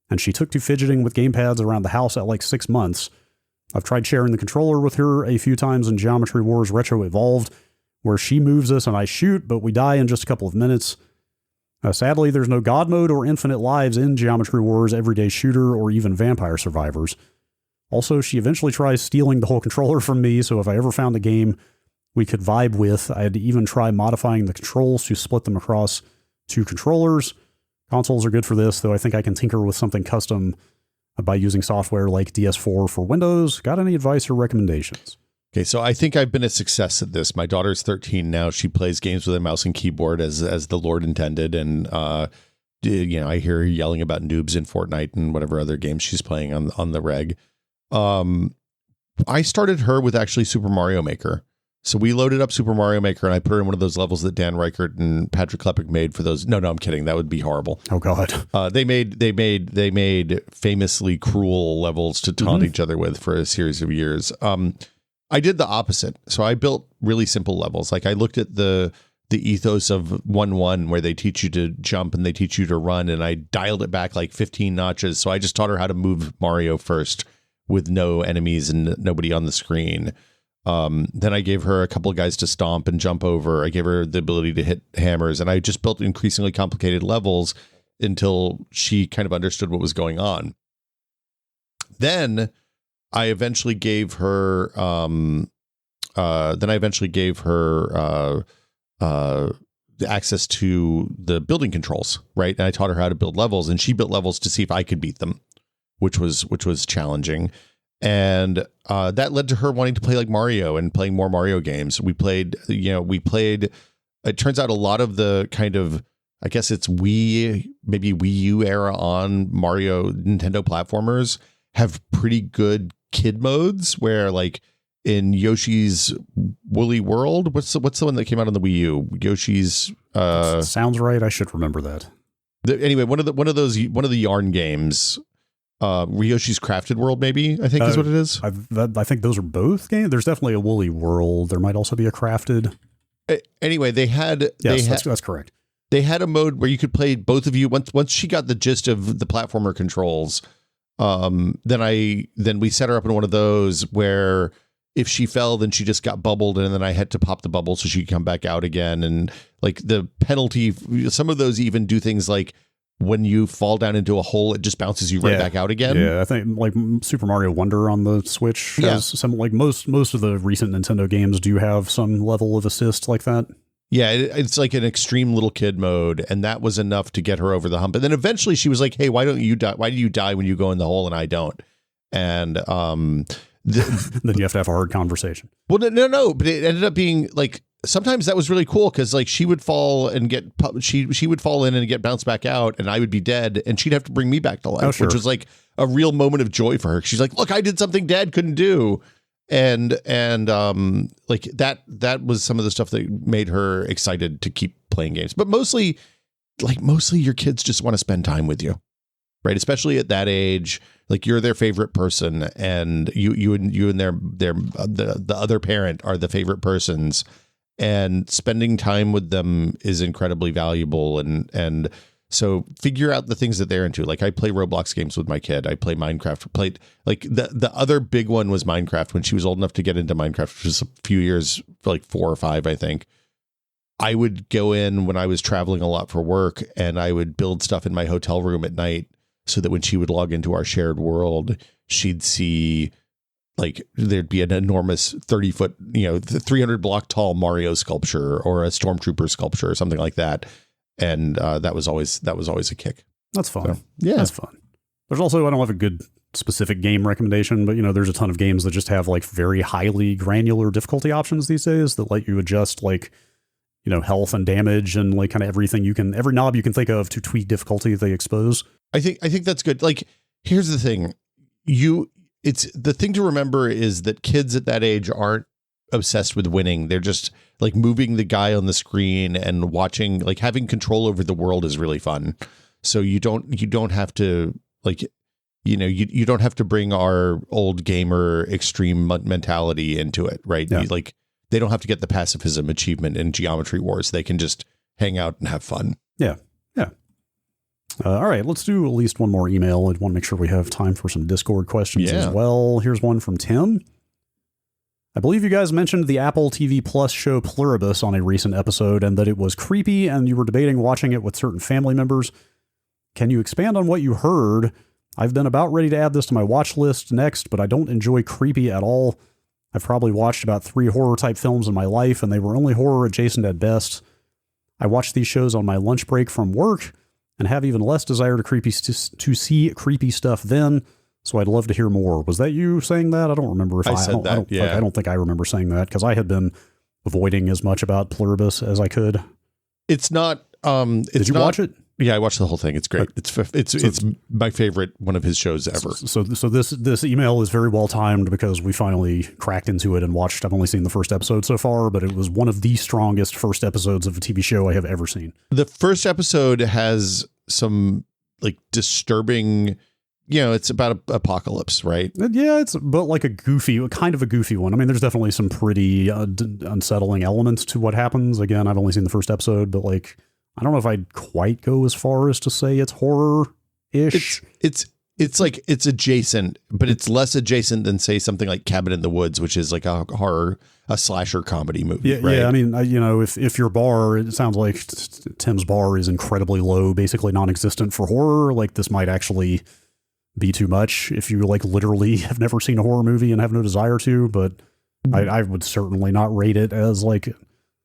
and she took to fidgeting with gamepads around the house at like 6 months. I've tried sharing the controller with her a few times in Geometry Wars Retro Evolved, where she moves us and I shoot, but we die in just a couple of minutes. Sadly, there's no God mode or infinite lives in Geometry Wars, Everyday Shooter, or even Vampire Survivors. Also, she eventually tries stealing the whole controller from me, so if I ever found a game we could vibe with, I'd even try modifying the controls to split them across 2 controllers. Consoles are good for this, though I think I can tinker with something custom by using software like DS4 for Windows. Got any advice or recommendations? Okay, so I think I've been a success at this. My daughter's 13 now. She plays games with a mouse and keyboard as the Lord intended. And, I hear her yelling about noobs in Fortnite and whatever other games she's playing on the reg. I started her with actually Super Mario Maker. So we loaded up Super Mario Maker and I put her in one of those levels that Dan Reichert and Patrick Klepek made for those. No, I'm kidding. That would be horrible. Oh God. They made famously cruel levels to taunt each other with for a series of years. I did the opposite. So I built really simple levels. Like I looked at the ethos of 1-1 where they teach you to jump and they teach you to run. And I dialed it back like 15 notches. So I just taught her how to move Mario first with no enemies and nobody on the screen. Then I gave her a couple of guys to stomp and jump over. I gave her the ability to hit hammers and I just built increasingly complicated levels until she kind of understood what was going on. Then I eventually gave her, access to the building controls, right? And I taught her how to build levels, and she built levels to see if I could beat them, which was challenging. And that led to her wanting to play like Mario and playing more Mario games. We played, it turns out a lot of the kind of, I guess it's maybe Wii U era on Nintendo platformers have pretty good kid modes where, like, in Yoshi's Woolly World, what's the one that came out on the Wii U? Yoshi's sounds right. I should remember that. Anyway, one of the yarn games, Yoshi's Crafted World, maybe I think is what it is. I think those are both games. There's definitely a Woolly World. There might also be a Crafted. Anyway, that's correct. They had a mode where you could play both of you. Once she got the gist of the platformer controls, then we set her up in one of those where if she fell, then she just got bubbled, and then I had to pop the bubble so she could come back out again. And like the penalty, some of those even do things like when you fall down into a hole, it just bounces you right back out again. Yeah, I think like Super Mario Wonder on the Switch has some, like most of the recent Nintendo games do have some level of assist like that. Yeah, it's like an extreme little kid mode, and that was enough to get her over the hump. And then eventually she was like, "Hey, why don't you die? Why do you die when you go in the hole and I don't?" And then you have to have a hard conversation. Well, no, but it ended up being like sometimes that was really cool because like she would fall and she would fall in and get bounced back out, and I would be dead, and she'd have to bring me back to life, which was like a real moment of joy for her. She's like, "Look, I did something Dad couldn't do." And like that was some of the stuff that made her excited to keep playing games. But mostly your kids just want to spend time with you, right? Especially at that age, like you're their favorite person, and you and the other parent are the favorite persons, and spending time with them is incredibly valuable. And so figure out the things that they're into. Like I play Roblox games with my kid. I play Minecraft. Like the other big one was Minecraft when she was old enough to get into Minecraft, which was a few years, like 4 or 5, I think. I would go in when I was traveling a lot for work, and I would build stuff in my hotel room at night so that when she would log into our shared world, she'd see like there'd be an enormous 30-foot, 300 block tall Mario sculpture or a Stormtrooper sculpture or something like that. And that was always a kick. That's fun. So, yeah, that's fun. There's also, I don't have a good specific game recommendation, but there's a ton of games that just have like very highly granular difficulty options these days that let you adjust like, health and damage and like kind of every knob you can think of to tweak difficulty they expose. I think that's good. Like, here's the thing. It's the thing to remember is that kids at that age aren't obsessed with winning. They're just like moving the guy on the screen and watching, like having control over the world is really fun. So you don't have to like, you don't have to bring our old gamer extreme mentality into it. Right. Yeah. Like they don't have to get the pacifism achievement in Geometry Wars. They can just hang out and have fun. Yeah. Yeah. All right, let's do at least one more email. I want to make sure we have time for some Discord questions as well. Here's one from Tim. I believe you guys mentioned the Apple TV Plus show Pluribus on a recent episode and that it was creepy and you were debating watching it with certain family members. Can you expand on what you heard? I've been about ready to add this to my watch list next, but I don't enjoy creepy at all. I've probably watched about 3 horror type films in my life and they were only horror adjacent at best. I watch these shows on my lunch break from work and have even less desire to see creepy stuff then. So I'd love to hear more. Was that you saying that? I don't remember if I said that. I don't think I remember saying that because I had been avoiding as much about Pluribus as I could. It's not. Did you watch it? Yeah, I watched the whole thing. It's great. It's my favorite one of his shows ever. So this email is very well timed because we finally cracked into it and watched. I've only seen the first episode so far, but it was one of the strongest first episodes of a TV show I have ever seen. The first episode has some like disturbing. It's about apocalypse, right? Yeah, it's but like a goofy one. I mean, there's definitely some pretty unsettling elements to what happens. Again, I've only seen the first episode, but like, I don't know if I'd quite go as far as to say it's horror-ish. It's like it's adjacent, but it's less adjacent than say something like Cabin in the Woods, which is like a slasher comedy movie. Yeah, right? Yeah. I mean, if your bar, it sounds like Tim's bar is incredibly low, basically non-existent for horror. Like this might actually be too much if you like literally have never seen a horror movie and have no desire to, but I would certainly not rate it as like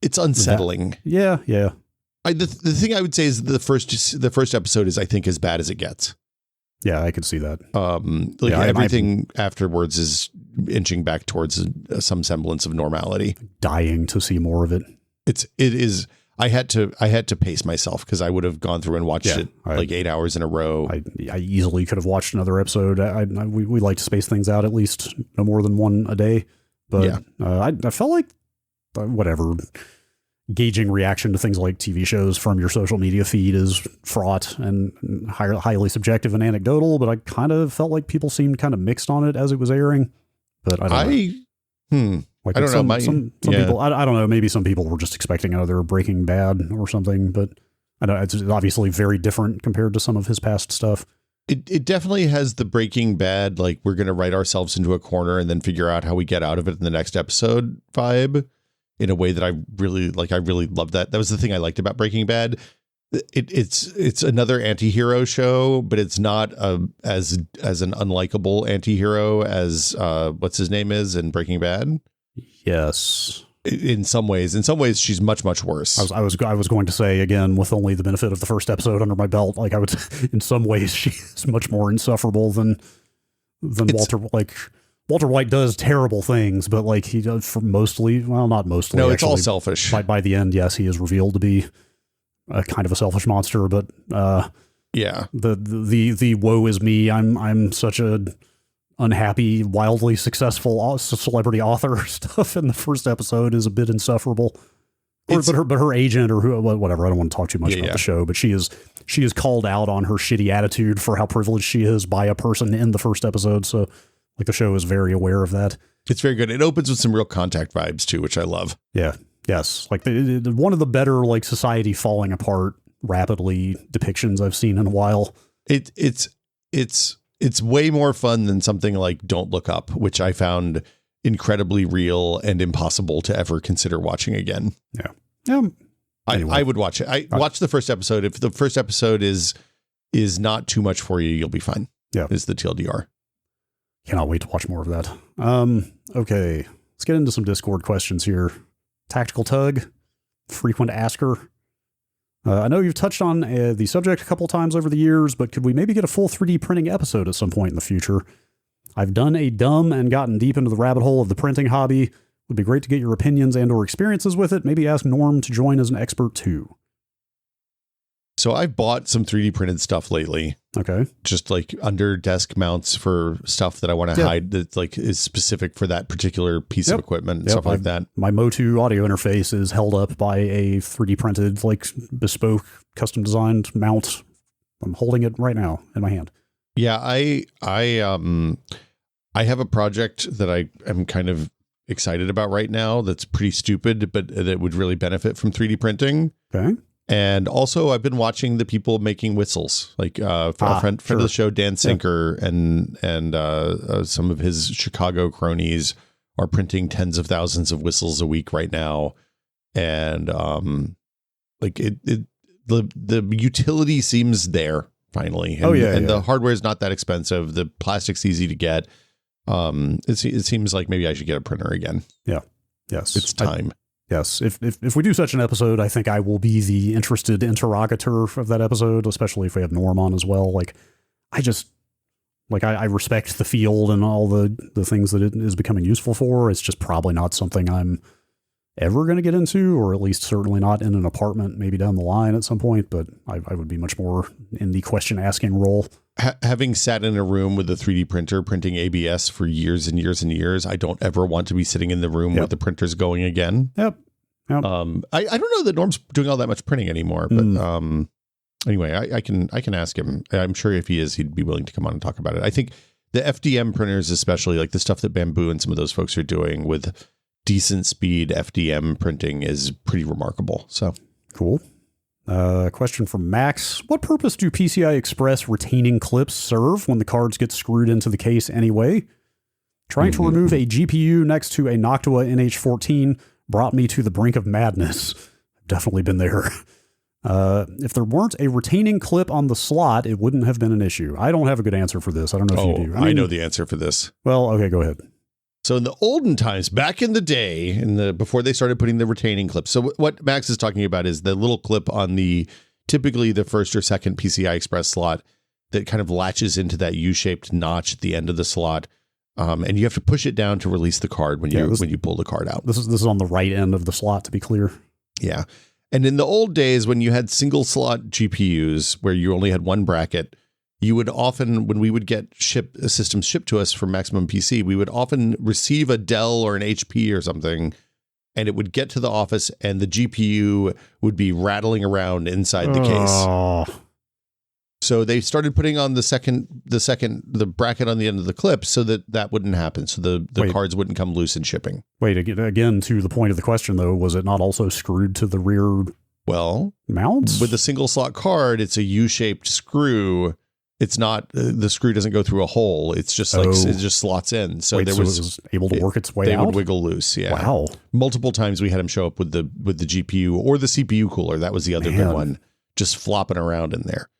it's unsettling. Yeah. The thing I would say is the first episode is, I think, as bad as it gets. Yeah, I could see that. Everything afterwards is inching back towards some semblance of normality. Dying to see more of it. It is. I had to pace myself because I would have gone through and watched it 8 hours in a row. I easily could have watched another episode. We like to space things out, at least no more than one a day. But I felt like whatever. Gauging reaction to things like TV shows from your social media feed is fraught and highly subjective and anecdotal, but I kind of felt like people seemed kind of mixed on it as it was airing. But I don't know. I don't know. Some people, I don't know. Maybe some people were just expecting another Breaking Bad or something, but I know it's obviously very different compared to some of his past stuff. It definitely has the Breaking Bad, like we're going to write ourselves into a corner and then figure out how we get out of it in the next episode vibe. In a way that I really like. I really love that. That was the thing I liked about Breaking Bad. It's another anti-hero show, but it's not as an unlikable anti-hero as what's his name is in Breaking Bad. Yes. In some ways, she's much worse. I was going to say, again, with only the benefit of the first episode under my belt, like I would, in some ways, she's much more insufferable than Walter. Like, Walter White does terrible things, but like he does for mostly, well, not mostly. No, it's all selfish. By the end, yes, he is revealed to be a kind of a selfish monster, but the woe is me. I'm such a unhappy, wildly successful celebrity author stuff in the first episode is a bit insufferable. But her agent or whatever, I don't want to talk too much about the show, but she is called out on her shitty attitude for how privileged she is by a person in the first episode. So. Like the show is very aware of that. It's very good. It opens with some real Contact vibes too, which I love. Yeah. Yes. Like one of the better like society falling apart rapidly depictions I've seen in a while. It's way more fun than something like Don't Look Up, which I found incredibly real and impossible to ever consider watching again. Yeah. Yeah. Anyway. I would watch it. I watch the first episode. If the first episode is not too much for you, you'll be fine. Yeah. Is the TLDR. Cannot wait to watch more of that. Okay, let's get into some Discord questions here. Tactical Tug, frequent asker. I know you've touched on the subject a couple times over the years, but could we maybe get a full 3D printing episode at some point in the future? I've done a dumb and gotten deep into the rabbit hole of the printing hobby. Would be great to get your opinions and or experiences with it. Maybe ask Norm to join as an expert too. So I've bought some 3D printed stuff lately. Okay. Just like under desk mounts for stuff that I want to hide that like is specific for that particular piece of equipment and stuff like that. My Motu audio interface is held up by a 3D printed, like bespoke, custom designed mount. I'm holding it right now in my hand. Yeah, I have a project that I am kind of excited about right now that's pretty stupid, but that would really benefit from 3D printing. Okay. And also, I've been watching the people making whistles, like our friend of the show, Dan Sinker, and some of his Chicago cronies are printing tens of thousands of whistles a week right now. And the utility seems there finally. And the hardware is not that expensive. The plastic's easy to get. It seems like maybe I should get a printer again. Yeah. Yes. It's time. Yes, if we do such an episode, I think I will be the interested interrogator of that episode, especially if we have Norm on as well. Like, I respect the field and all the things that it is becoming useful for. It's just probably not something I'm ever going to get into, or at least certainly not in an apartment, maybe down the line at some point. But I would be much more in the question asking role. Having sat in a room with a 3D printer printing ABS for years and years and years, I don't ever want to be sitting in the room where the printer's going again. Yep. I don't know that Norm's doing all that much printing anymore, but anyway, I can ask him. I'm sure if he is, he'd be willing to come on and talk about it. I think the FDM printers, especially like the stuff that Bamboo and some of those folks are doing with decent speed FDM printing, is pretty remarkable. So cool. Question from Max. What purpose do PCI Express retaining clips serve when the cards get screwed into the case anyway? Trying to remove a GPU next to a Noctua NH14 brought me to the brink of madness. I've definitely been there. If there weren't a retaining clip on the slot, it wouldn't have been an issue. I don't have a good answer for this. I don't know if you do. I know the answer for this. Well, okay, go ahead. So in the olden times, back in the day, before they started putting the retaining clips. So what Max is talking about is the little clip on typically the first or second PCI Express slot that kind of latches into that U-shaped notch at the end of the slot. And you have to push it down to release the card when you pull the card out. This is on the right end of the slot, to be clear. Yeah. And in the old days, when you had single slot GPUs where you only had one bracket, you would often, when we would get systems shipped to us from Maximum PC, we would often receive a Dell or an HP or something, and it would get to the office and the GPU would be rattling around inside the case. So they started putting on the bracket on the end of the clip so that wouldn't happen. So the cards wouldn't come loose in shipping. Wait, again, to the point of the question, though, was it not also screwed to the rear mounts? With a single slot card, it's a U-shaped screw. It's not, the screw doesn't go through a hole. It's just it just slots in. So it was able to work its way out? They would wiggle loose, yeah. Wow. Multiple times we had them show up with the GPU or the CPU cooler. That was the other big one, just flopping around in there.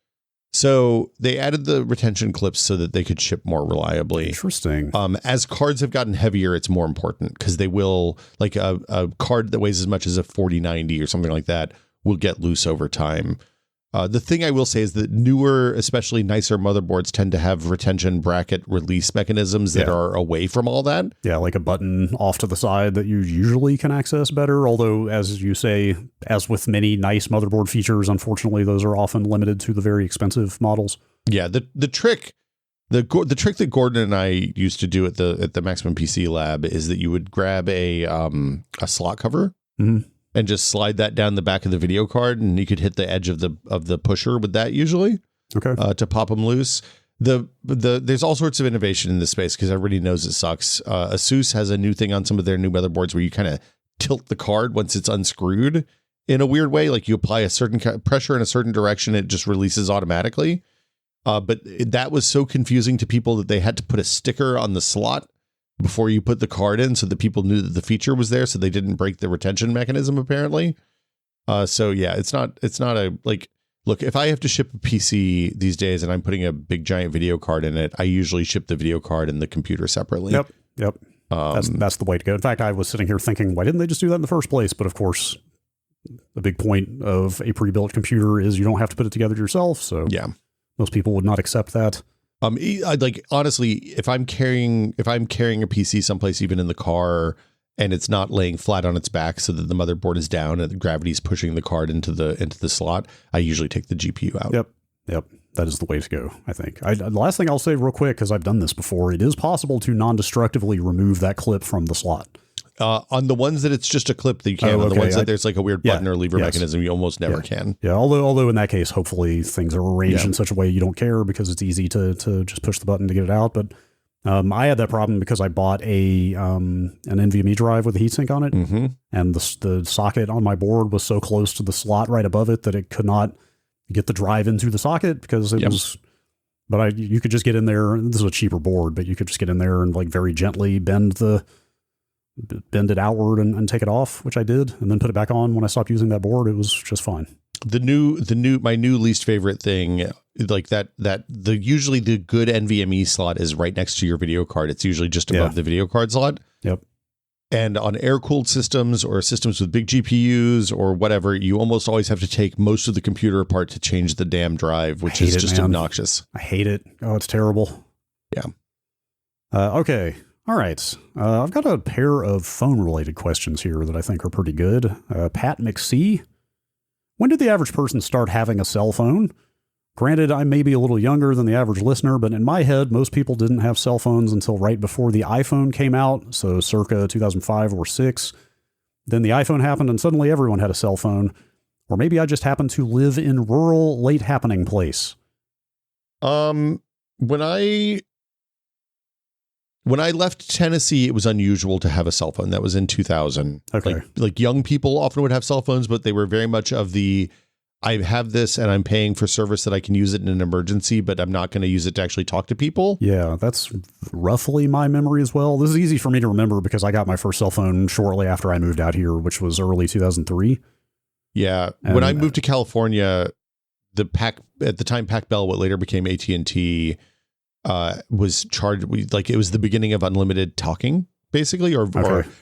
So they added the retention clips so that they could ship more reliably. Interesting. As cards have gotten heavier, it's more important because they will, like a card that weighs as much as a 4090 or something like that will get loose over time. The thing I will say is that newer, especially nicer motherboards tend to have retention bracket release mechanisms that are away from all that. Yeah, like a button off to the side that you usually can access better. Although, as you say, as with many nice motherboard features, unfortunately, those are often limited to the very expensive models. Yeah, the trick that Gordon and I used to do at the Maximum PC lab is that you would grab a slot cover. Mm-hmm. And just slide that down the back of the video card, and you could hit the edge of the pusher with that usually, to pop them loose. There's all sorts of innovation in this space because everybody knows it sucks. Asus has a new thing on some of their new motherboards where you kind of tilt the card once it's unscrewed in a weird way, like you apply a certain pressure in a certain direction, it just releases automatically. But that was so confusing to people that they had to put a sticker on the slot before you put the card in so that people knew that the feature was there so they didn't break the retention mechanism apparently. So yeah, it's not look, if I have to ship a PC these days and I'm putting a big giant video card in it, I usually ship the video card and the computer separately. Yep. That's the way to go. In fact, I was sitting here thinking, why didn't they just do that in the first place? But of course, the big point of a pre-built computer is you don't have to put it together yourself. So yeah, most people would not accept that. Like honestly, if I'm carrying a PC someplace, even in the car, and it's not laying flat on its back so that the motherboard is down and the gravity's pushing the card into the slot, I usually take the GPU out. Yep. That is the way to go, I think. The last thing I'll say real quick, because I've done this before, it is possible to non-destructively remove that clip from the slot. On the ones that it's just a clip that you can, on the ones that there's like a weird button or lever mechanism, you almost never can. Yeah, although in that case, hopefully things are arranged in such a way you don't care because it's easy to just push the button to get it out. But I had that problem because I bought an NVMe drive with a heatsink on it, and the socket on my board was so close to the slot right above it that it could not get the drive into the socket because it was. But you could just get in there. This is a cheaper board, but you could just get in there and like very gently bend it outward and take it off, which I did, and then put it back on when I stopped using that board. It was just fine. My new least favorite thing, like usually the good NVMe slot is right next to your video card. It's usually just above the video card slot. Yep. And on air-cooled systems or systems with big GPUs or whatever, you almost always have to take most of the computer apart to change the damn drive, which is just obnoxious. I hate it. Oh, it's terrible. Yeah. Okay. All right. I've got a pair of phone-related questions here that I think are pretty good. Pat McC. When did the average person start having a cell phone? Granted, I may be a little younger than the average listener, but in my head, most people didn't have cell phones until right before the iPhone came out, so circa 2005 or 6. Then the iPhone happened and suddenly everyone had a cell phone. Or maybe I just happened to live in rural, late happening place. When I left Tennessee, it was unusual to have a cell phone. That was in 2000. Okay. Like young people often would have cell phones, but they were very much of I have this and I'm paying for service that I can use it in an emergency, but I'm not going to use it to actually talk to people. Yeah, that's roughly my memory as well. This is easy for me to remember because I got my first cell phone shortly after I moved out here, which was early 2003. Yeah. And when I moved to California, at the time Pac Bell, what later became AT&T, was charged, like it was the beginning of unlimited talking, basically, or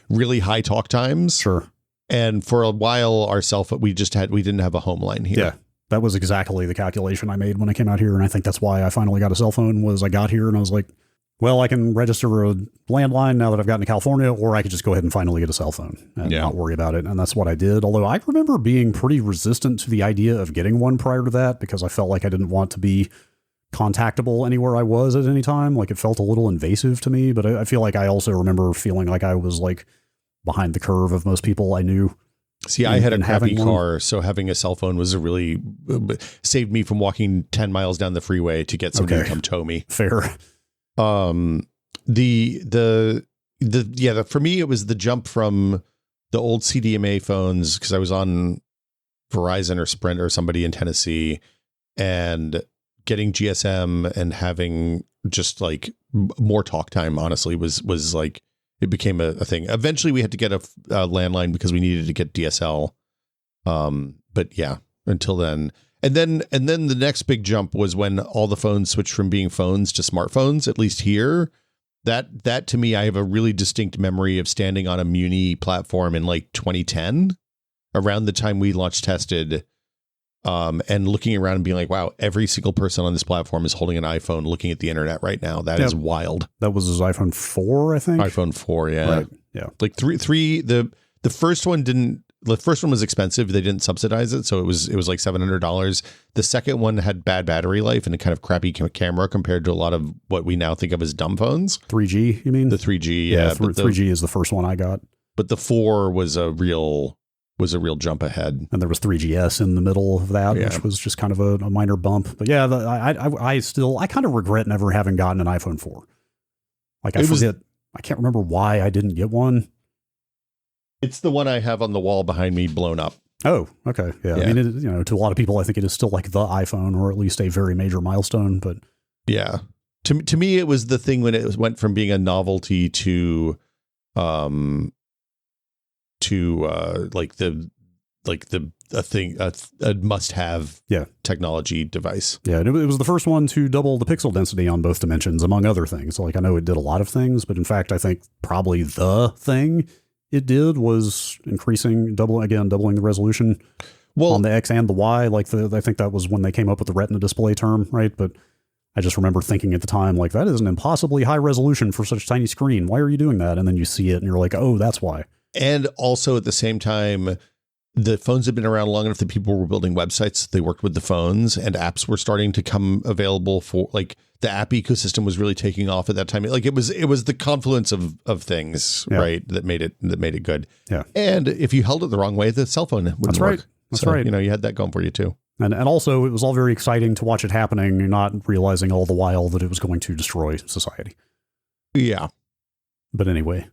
really high talk times. Sure. And for a while, our cell phone, we didn't have a home line here. Yeah. That was exactly the calculation I made when I came out here. And I think that's why I finally got a cell phone. Was I got here and I was like, well, I can register a landline now that I've gotten to California, or I could just go ahead and finally get a cell phone and not worry about it. And that's what I did. Although I remember being pretty resistant to the idea of getting one prior to that, because I felt like I didn't want to be contactable anywhere I was at any time. Like, it felt a little invasive to me, but I feel like I also remember feeling like I was like behind the curve of most people I knew. See, I had a crappy car, so having a cell phone was saved me from walking 10 miles down the freeway to get somebody to come tow me. Fair. For me, it was the jump from the old CDMA phones, because I was on Verizon or Sprint or somebody in Tennessee, and getting GSM and having just like more talk time, honestly, was like, it became a thing. Eventually we had to get a landline because we needed to get DSL. But yeah, until then. And then the next big jump was when all the phones switched from being phones to smartphones, at least here. That to me, I have a really distinct memory of standing on a Muni platform in like 2010, around the time we launch tested, and looking around and being like, wow, every single person on this platform is holding an iPhone looking at the internet right now. That is wild. That was his iPhone 4, I think. iPhone 4, yeah. Right. Yeah. Like three, the first one didn't. The first one was expensive. They didn't subsidize it, so it was like $700. The second one had bad battery life and a kind of crappy camera compared to a lot of what we now think of as dumb phones. 3G, you mean? The 3G, yeah. 3G is the first one I got. But the 4 was a real jump ahead. And there was 3GS in the middle of that, which was just kind of a minor bump. But yeah, I kind of regret never having gotten an iPhone 4. Like, I can't remember why I didn't get one. It's the one I have on the wall behind me, blown up. Oh, okay. Yeah. I mean, to a lot of people, I think it is still like the iPhone, or at least a very major milestone. But yeah, to me, it was the thing when it went from being a novelty to a must-have technology device. Yeah, and it was the first one to double the pixel density on both dimensions, among other things. Like, I know it did a lot of things, but in fact, I think probably the thing it did was doubling the resolution on the X and the Y. Like, I think that was when they came up with the Retina display term, right? But I just remember thinking at the time, like, that is an impossibly high resolution for such a tiny screen. Why are you doing that? And then you see it and you're like, oh, that's why. And also at the same time, the phones had been around long enough that people were building websites. They worked with the phones, and apps were starting to come available for, like, the app ecosystem was really taking off at that time. Like, it was the confluence of things, right, that made it good. Yeah. And if you held it the wrong way, the cell phone wouldn't work. That's right. You had that going for you too. And also, it was all very exciting to watch it happening, not realizing all the while that it was going to destroy society. Yeah. But anyway,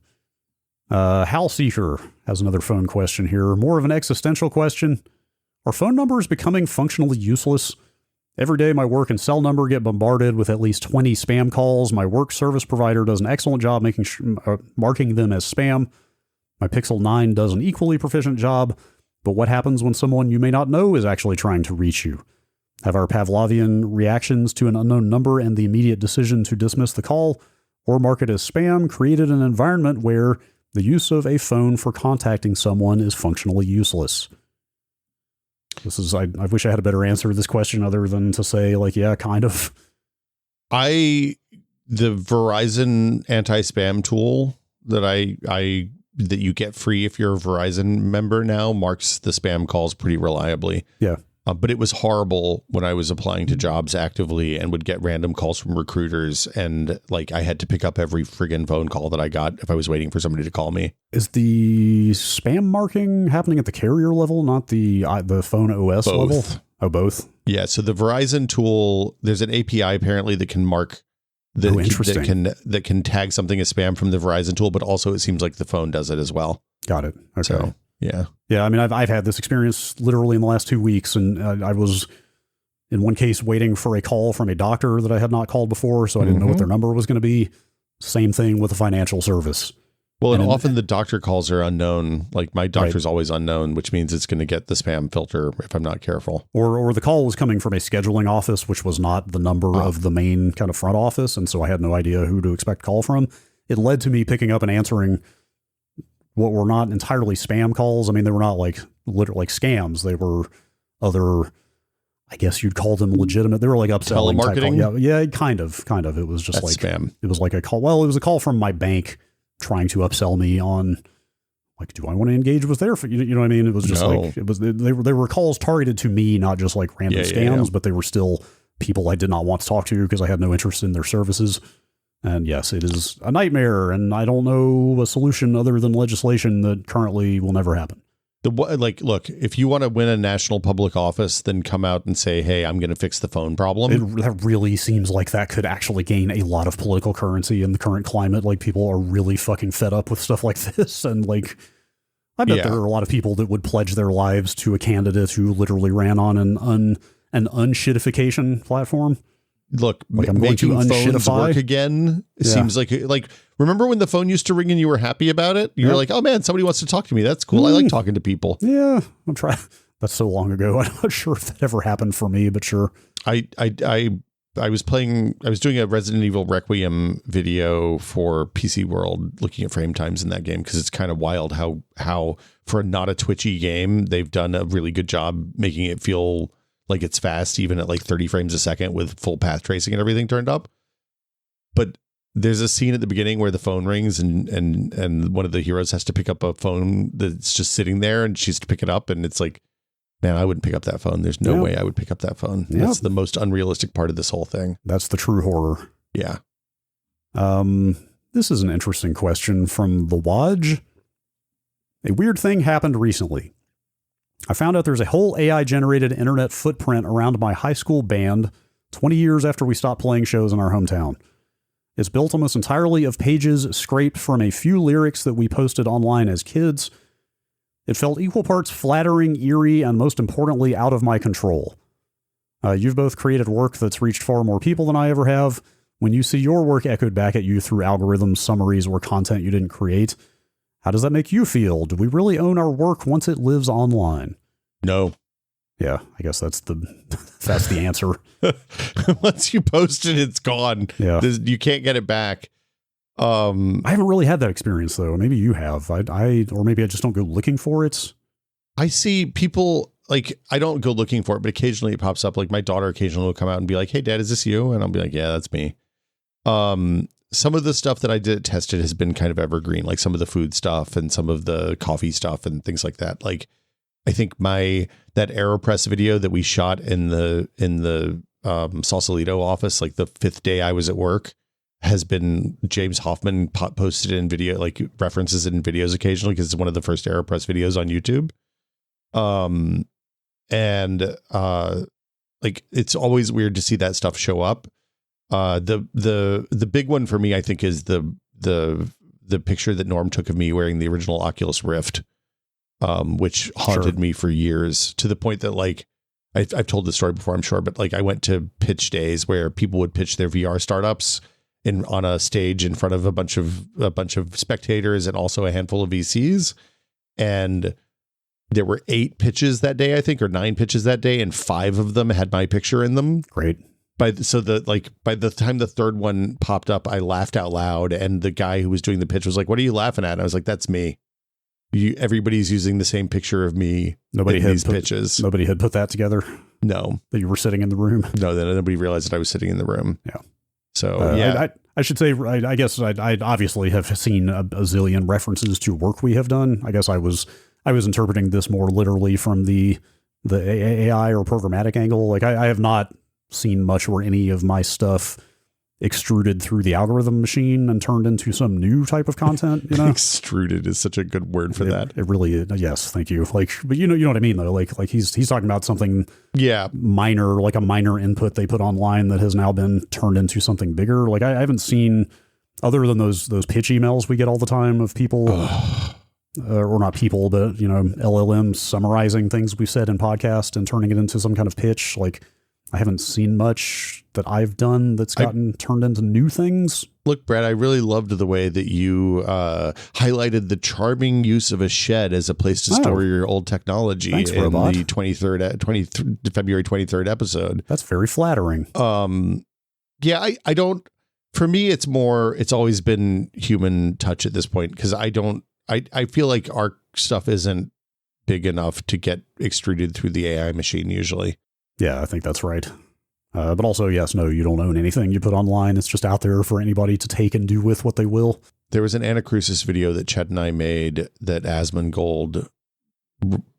Hal Seeker has another phone question here. More of an existential question. Are phone numbers becoming functionally useless? Every day, my work and cell number get bombarded with at least 20 spam calls. My work service provider does an excellent job marking them as spam. My Pixel 9 does an equally proficient job. But what happens when someone you may not know is actually trying to reach you? Have our Pavlovian reactions to an unknown number and the immediate decision to dismiss the call or mark it as spam created an environment where the use of a phone for contacting someone is functionally useless? I wish I had a better answer to this question other than to say, like, yeah, kind of. The Verizon anti-spam tool that that you get free if you're a Verizon member now marks the spam calls pretty reliably. Yeah. But it was horrible when I was applying to jobs actively and would get random calls from recruiters. And like, I had to pick up every friggin' phone call that I got if I was waiting for somebody to call me. Is the spam marking happening at the carrier level, not the phone OS level? Oh, both. Yeah. So the Verizon tool, there's an API apparently that can mark that can tag something as spam from the Verizon tool, but also it seems like the phone does it as well. Got it. Okay. So, yeah. Yeah. I mean, I've had this experience literally in the last 2 weeks, and I was in one case waiting for a call from a doctor that I had not called before. So I didn't know what their number was going to be. Same thing with a financial service. Well, and often the doctor calls are unknown. Like my doctor's always unknown, which means it's going to get the spam filter if I'm not careful. Or the call was coming from a scheduling office, which was not the number of the main kind of front office. And so I had no idea who to expect call from. it led to me picking up and answering what were not entirely spam calls. I mean, they were not like literally like scams. They were other, I guess you'd call them legitimate. They were like upselling type call. Yeah, kind of. It was just like spam. It was like a call. Well, it was a call from my bank trying to upsell me on, like, do I want to engage with their, you know what I mean? It was just like, it was, they were calls targeted to me, not just like random scams, but they were still people I did not want to talk to because I had no interest in their services. And yes, it is a nightmare, and I don't know a solution other than legislation that currently will never happen. Look, if you want to win a national public office, then come out and say, hey, I'm going to fix the phone problem. That really seems like that could actually gain a lot of political currency in the current climate. Like, people are really fucking fed up with stuff like this. And like, I bet there are a lot of people that would pledge their lives to a candidate who literally ran on an unshitification platform. Look, like, I'm making phones work again. It seems like remember when the phone used to ring and you were happy about it? You're like, oh man, somebody wants to talk to me. That's cool. I like talking to people. Yeah, I'm trying. That's so long ago. I'm not sure if that ever happened for me, but sure. I was doing a Resident Evil Requiem video for PC World, looking at frame times in that game, because it's kind of wild how for not a twitchy game, they've done a really good job making it feel like it's fast, even at like 30 frames a second with full path tracing and everything turned up. But there's a scene at the beginning where the phone rings and one of the heroes has to pick up a phone that's just sitting there, and she has to pick it up, and it's like, man, I wouldn't pick up that phone. There's no way I would pick up that phone. That's the most unrealistic part of this whole thing. That's the true horror. Yeah. This is an interesting question from the Waj. A weird thing happened recently. I found out there's a whole AI-generated internet footprint around my high school band 20 years after we stopped playing shows in our hometown. It's built almost entirely of pages scraped from a few lyrics that we posted online as kids. It felt equal parts flattering, eerie, and most importantly, out of my control. You've both created work that's reached far more people than I ever have. When you see your work echoed back at you through algorithms, summaries, or content you didn't create, how does that make you feel? Do we really own our work once it lives online? No. Yeah, I guess that's the answer. Once you post it, it's gone. Yeah. You can't get it back. I haven't really had that experience though. Maybe you have. Or maybe I just don't go looking for it. I see people, like, I don't go looking for it, but occasionally it pops up. Like, my daughter occasionally will come out and be like, hey, Dad, is this you? And I'll be like, yeah, that's me. Some of the stuff that I tested has been kind of evergreen, like some of the food stuff and some of the coffee stuff and things like that. Like, I think that AeroPress video that we shot in the Sausalito office, like the 5th day I was at work, has been James Hoffman posted in video, like references it in videos occasionally, because it's one of the first AeroPress videos on YouTube. Like, it's always weird to see that stuff show up. The big one for me, I think, is the picture that Norm took of me wearing the original Oculus Rift, which haunted me for years, to the point that, like, I've told this story before, I'm sure, but like, I went to pitch days where people would pitch their VR startups on a stage in front of a bunch of spectators and also a handful of VCs. And there were 8 pitches that day, I think, or 9 pitches that day, and 5 of them had my picture in them. Great. By the time the third one popped up, I laughed out loud, and the guy who was doing the pitch was like, "What are you laughing at?" And I was like, "That's me. Everybody's using the same picture of me in these pitches." Nobody had put that together. No, that you were sitting in the room. No, that nobody realized that I was sitting in the room. Yeah. So I should say, I guess I obviously have seen a zillion references to work we have done. I guess I was interpreting this more literally from the AI or programmatic angle. Like, I have not seen much or any of my stuff extruded through the algorithm machine and turned into some new type of content, you know? Extruded is such a good word for that. It really is. Yes. Thank you. Like, but you know what I mean though? Like he's talking about something minor, like a minor input they put online that has now been turned into something bigger. Like, I haven't seen, other than those pitch emails we get all the time of people, or not people, but, you know, LLMs summarizing things we've said in podcast and turning it into some kind of pitch. Like, I haven't seen much that I've done that's gotten turned into new things. Look, Brad, I really loved the way that you highlighted the charming use of a shed as a place to store your old technology. Thanks, in Robot. The February 23rd episode. That's very flattering. Yeah, I don't. For me, it's always been human touch at this point, because I feel like our stuff isn't big enough to get extruded through the AI machine usually. Yeah, I think that's right. But also, yes, no, you don't own anything you put online. It's just out there for anybody to take and do with what they will. There was an Anacrusis video that Chet and I made that Asmongold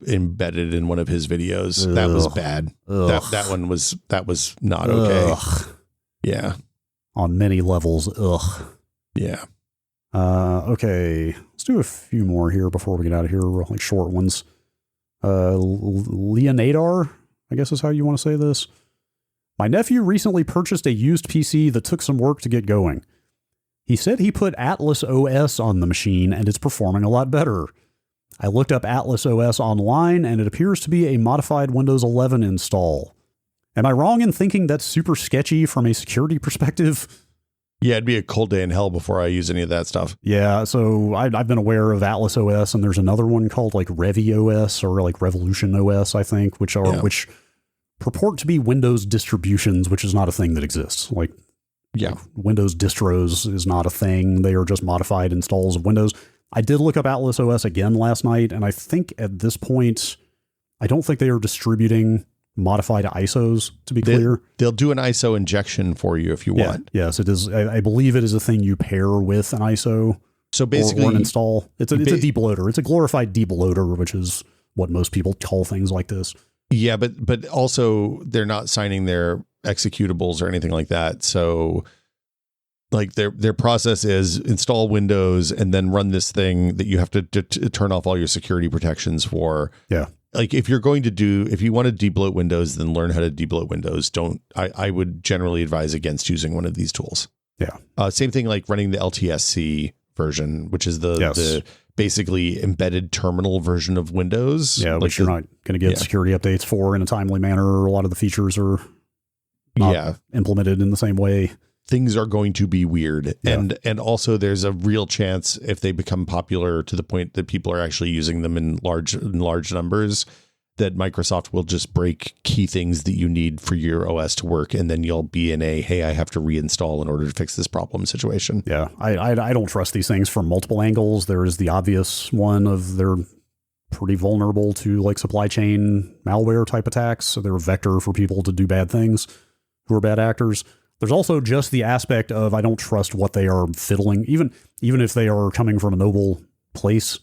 embedded in one of his videos. Ugh. That was bad. That was not okay. Ugh. Yeah. On many levels. Ugh. Yeah. Okay. Let's do a few more here before we get out of here. Like short ones. Leonadar, I guess is how you want to say this. My nephew recently purchased a used PC that took some work to get going. He said he put Atlas OS on the machine and it's performing a lot better. I looked up Atlas OS online and it appears to be a modified Windows 11 install. Am I wrong in thinking that's super sketchy from a security perspective? Yeah, it'd be a cold day in hell before I use any of that stuff. Yeah, so I've been aware of Atlas OS, and there's another one called like Revi OS or like Revolution OS, I think, which purport to be Windows distributions, which is not a thing that exists. Like, yeah, Windows distros is not a thing. They are just modified installs of Windows. I did look up Atlas OS again last night, and I think at this point, I don't think they are distributing modified ISOs, to be clear. They'll do an ISO injection for you if you want. Yes, it is. I believe it is a thing you pair with an ISO. So basically, or an install. It's a deep loader. It's a glorified deep loader, which is what most people call things like this. Yeah, but also they're not signing their executables or anything like that. So like their process is install Windows and then run this thing that you have to turn off all your security protections for. Yeah. Like if you want to debloat Windows, then learn how to debloat Windows. I would generally advise against using one of these tools. Yeah. Same thing like running the LTSC version, which is the basically embedded terminal version of Windows. Yeah, which you're not going to get security updates for in a timely manner. A lot of the features are not implemented in the same way. Things are going to be weird. Yeah. And also there's a real chance if they become popular to the point that people are actually using them in large numbers, that Microsoft will just break key things that you need for your OS to work. And then you'll be in hey, I have to reinstall in order to fix this problem situation. Yeah. I don't trust these things from multiple angles. There is the obvious one of they're pretty vulnerable to like supply chain malware type attacks. So they're a vector for people to do bad things who are bad actors. There's also just the aspect of I don't trust what they are fiddling, even if they are coming from a noble place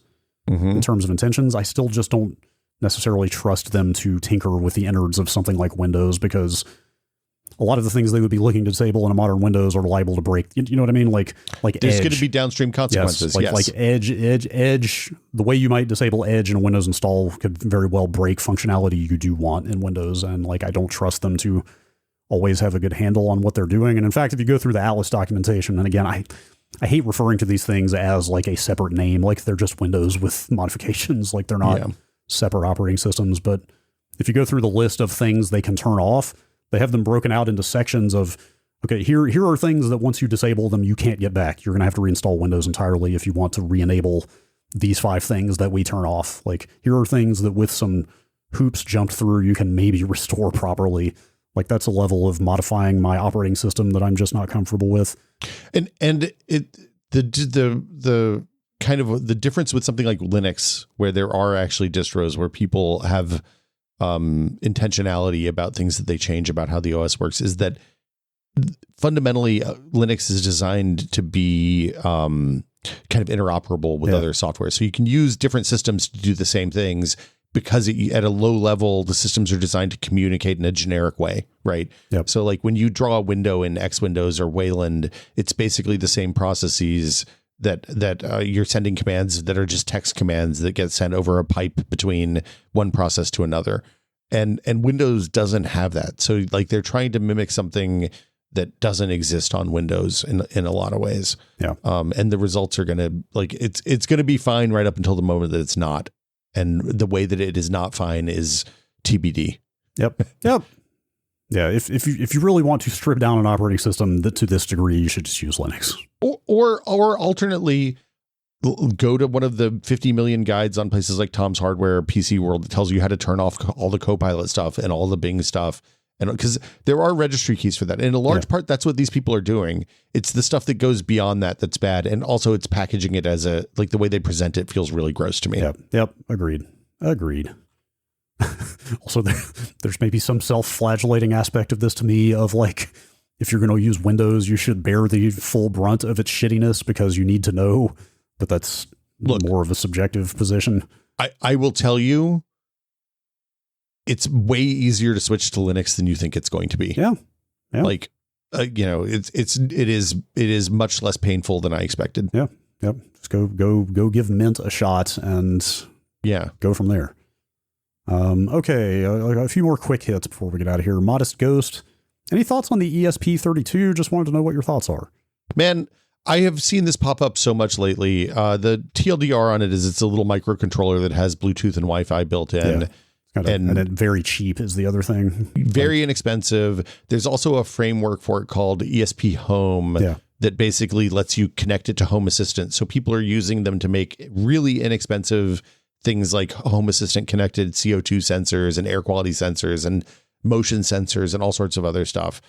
in terms of intentions. I still just don't necessarily trust them to tinker with the innards of something like Windows, because a lot of the things they would be looking to disable in a modern Windows are liable to break. You know what I mean? Like there's Edge. going to be downstream consequences. Yes, like Edge. The way you might disable Edge in a Windows install could very well break functionality you do want in Windows, and like I don't trust them to always have a good handle on what they're doing. And in fact, if you go through the Atlas documentation, and again, I hate referring to these things as like a separate name, like they're just Windows with modifications, like they're not separate operating systems. But if you go through the list of things they can turn off, they have them broken out into sections of, okay, here are things that once you disable them, you can't get back. You're going to have to reinstall Windows entirely if you want to re-enable these 5 things that we turn off. Like here are things that with some hoops jumped through, you can maybe restore properly. Like that's a level of modifying my operating system that I'm just not comfortable with. And the kind of the difference with something like Linux, where there are actually distros where people have intentionality about things that they change about how the OS works, is that fundamentally Linux is designed to be kind of interoperable with other software. So you can use different systems to do the same things, because at a low level, the systems are designed to communicate in a generic way, right? Yep. So like when you draw a window in X Windows or Wayland, it's basically the same processes that you're sending commands that are just text commands that get sent over a pipe between one process to another. And Windows doesn't have that. So like they're trying to mimic something that doesn't exist on Windows in a lot of ways. Yeah. And the results are going to it's going to be fine right up until the moment that it's not. And the way that it is not fine is TBD. Yep. Yeah. If you really want to strip down an operating system to this degree, you should just use Linux. Or alternately, go to one of the 50 million guides on places like Tom's Hardware, PC World, that tells you how to turn off all the Copilot stuff and all the Bing stuff, And because there are registry keys for that. And in a large part, that's what these people are doing. It's the stuff that goes beyond that that's bad. And also it's packaging it as like the way they present it feels really gross to me. Yep. Agreed. Also, there's maybe some self-flagellating aspect of this to me of like, if you're going to use Windows, you should bear the full brunt of its shittiness because you need to know. But that's more of a subjective position. I will tell you, it's way easier to switch to Linux than you think it's going to be. Yeah. Like, it is much less painful than I expected. Yeah. Yep. Just go give Mint a shot and go from there. Okay. A few more quick hits before we get out of here. Modest Ghost. Any thoughts on the ESP32? Just wanted to know what your thoughts are. Man, I have seen this pop up so much lately. The TLDR on it is it's a little microcontroller that has Bluetooth and Wi-Fi built in. And very cheap is the other thing. Very inexpensive. There's also a framework for it called ESP Home that basically lets you connect it to Home Assistant. So people are using them to make really inexpensive things like Home Assistant connected CO2 sensors and air quality sensors and motion sensors and all sorts of other stuff.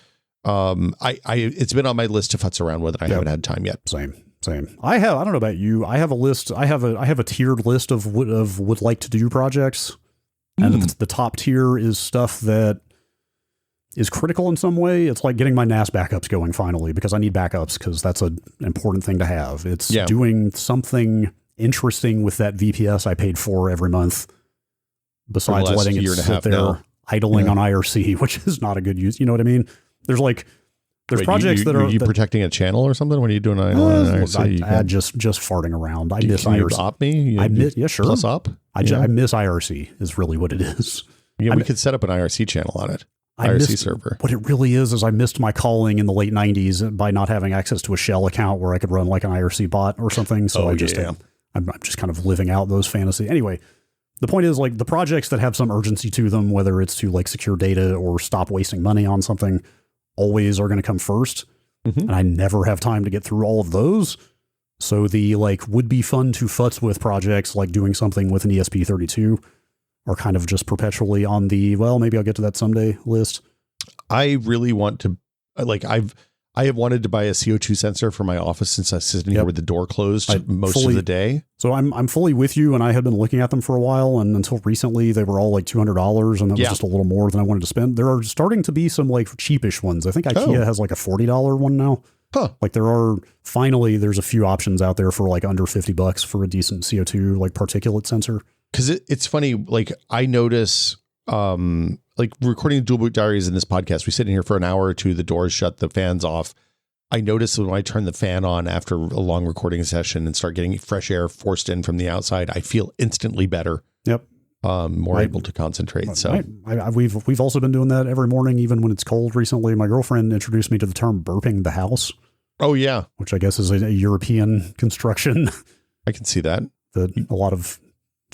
It's been on my list to futz around with. I haven't had time yet. Same. I don't know about you. I have a list. I have a tiered list of would like to do projects. And the top tier is stuff that is critical in some way. It's like getting my NAS backups going finally, because I need backups because that's an important thing to have. It's doing something interesting with that VPS I paid for every month, besides letting it sit there idling on IRC, which is not a good use. You know what I mean? There's projects that are... Are you protecting a channel or something when you doing IRC? Just farting around. I miss IRC. You op me? Yeah, sure. Plus op? I miss IRC is really what it is. Yeah, we could set up an IRC channel on it. Server. What it really is I missed my calling in the late 90s by not having access to a shell account where I could run like an IRC bot or something. So I'm just kind of living out those fantasies. Anyway, the point is, like, the projects that have some urgency to them, whether it's to like secure data or stop wasting money on something, always are going to come first. And I never have time to get through all of those. So the like would be fun to futz with projects like doing something with an ESP32 are kind of just perpetually on the, well, maybe I'll get to that someday list. I really want to, like, I have wanted to buy a CO2 sensor for my office since I was sitting here with the door closed most of the day. So I'm fully with you, and I had been looking at them for a while, and until recently they were all like $200, and that was just a little more than I wanted to spend. There are starting to be some like cheapish ones. I think IKEA has like a $40 one now. Like there's a few options out there for like under $50 for a decent CO2 like particulate sensor. Because it's funny, like I notice, like recording Dual Boot Diaries in this podcast, we sit in here for an hour or two, the doors shut, the fans off. I notice when I turn the fan on after a long recording session and start getting fresh air forced in from the outside, I feel instantly better. Yep. More able to concentrate. So we've also been doing that every morning, even when it's cold recently. My girlfriend introduced me to the term burping the house. Oh yeah. Which I guess is a European construction. I can see that. That a lot of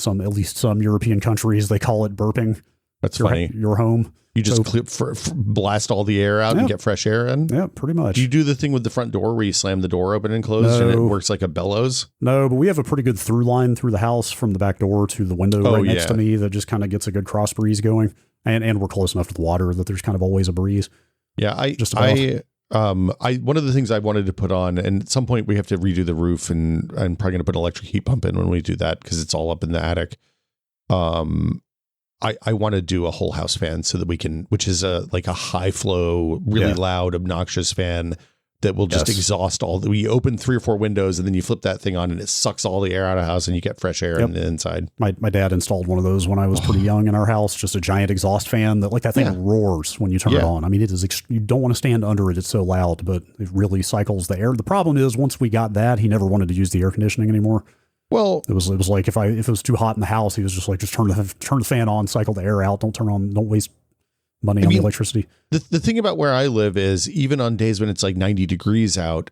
at least some European countries, they call it burping. That's funny. Your home. You just blast all the air out and get fresh air in? Yeah, pretty much. Do you do the thing with the front door where you slam the door open and close and it works like a bellows? No, but we have a pretty good through line through the house from the back door to the window next to me that just kind of gets a good cross breeze going. And we're close enough to the water that there's kind of always a breeze. Yeah, one of the things I wanted to put on, and at some point we have to redo the roof, and I'm probably going to put an electric heat pump in when we do that because it's all up in the attic. I want to do a whole house fan so that we can, which is a high flow, really loud, obnoxious fan that will just exhaust we open 3 or 4 windows and then you flip that thing on and it sucks all the air out of the house and you get fresh air in the inside. My dad installed one of those when I was pretty young in our house, just a giant exhaust fan that thing roars when you turn it on. I mean, it is, you don't want to stand under it. It's so loud, but it really cycles the air. The problem is once we got that, he never wanted to use the air conditioning anymore. Well, it was like if it was too hot in the house, he was just like, just turn the fan on, cycle the air out. Don't waste money on the electricity. The thing about where I live is even on days when it's like 90 degrees out,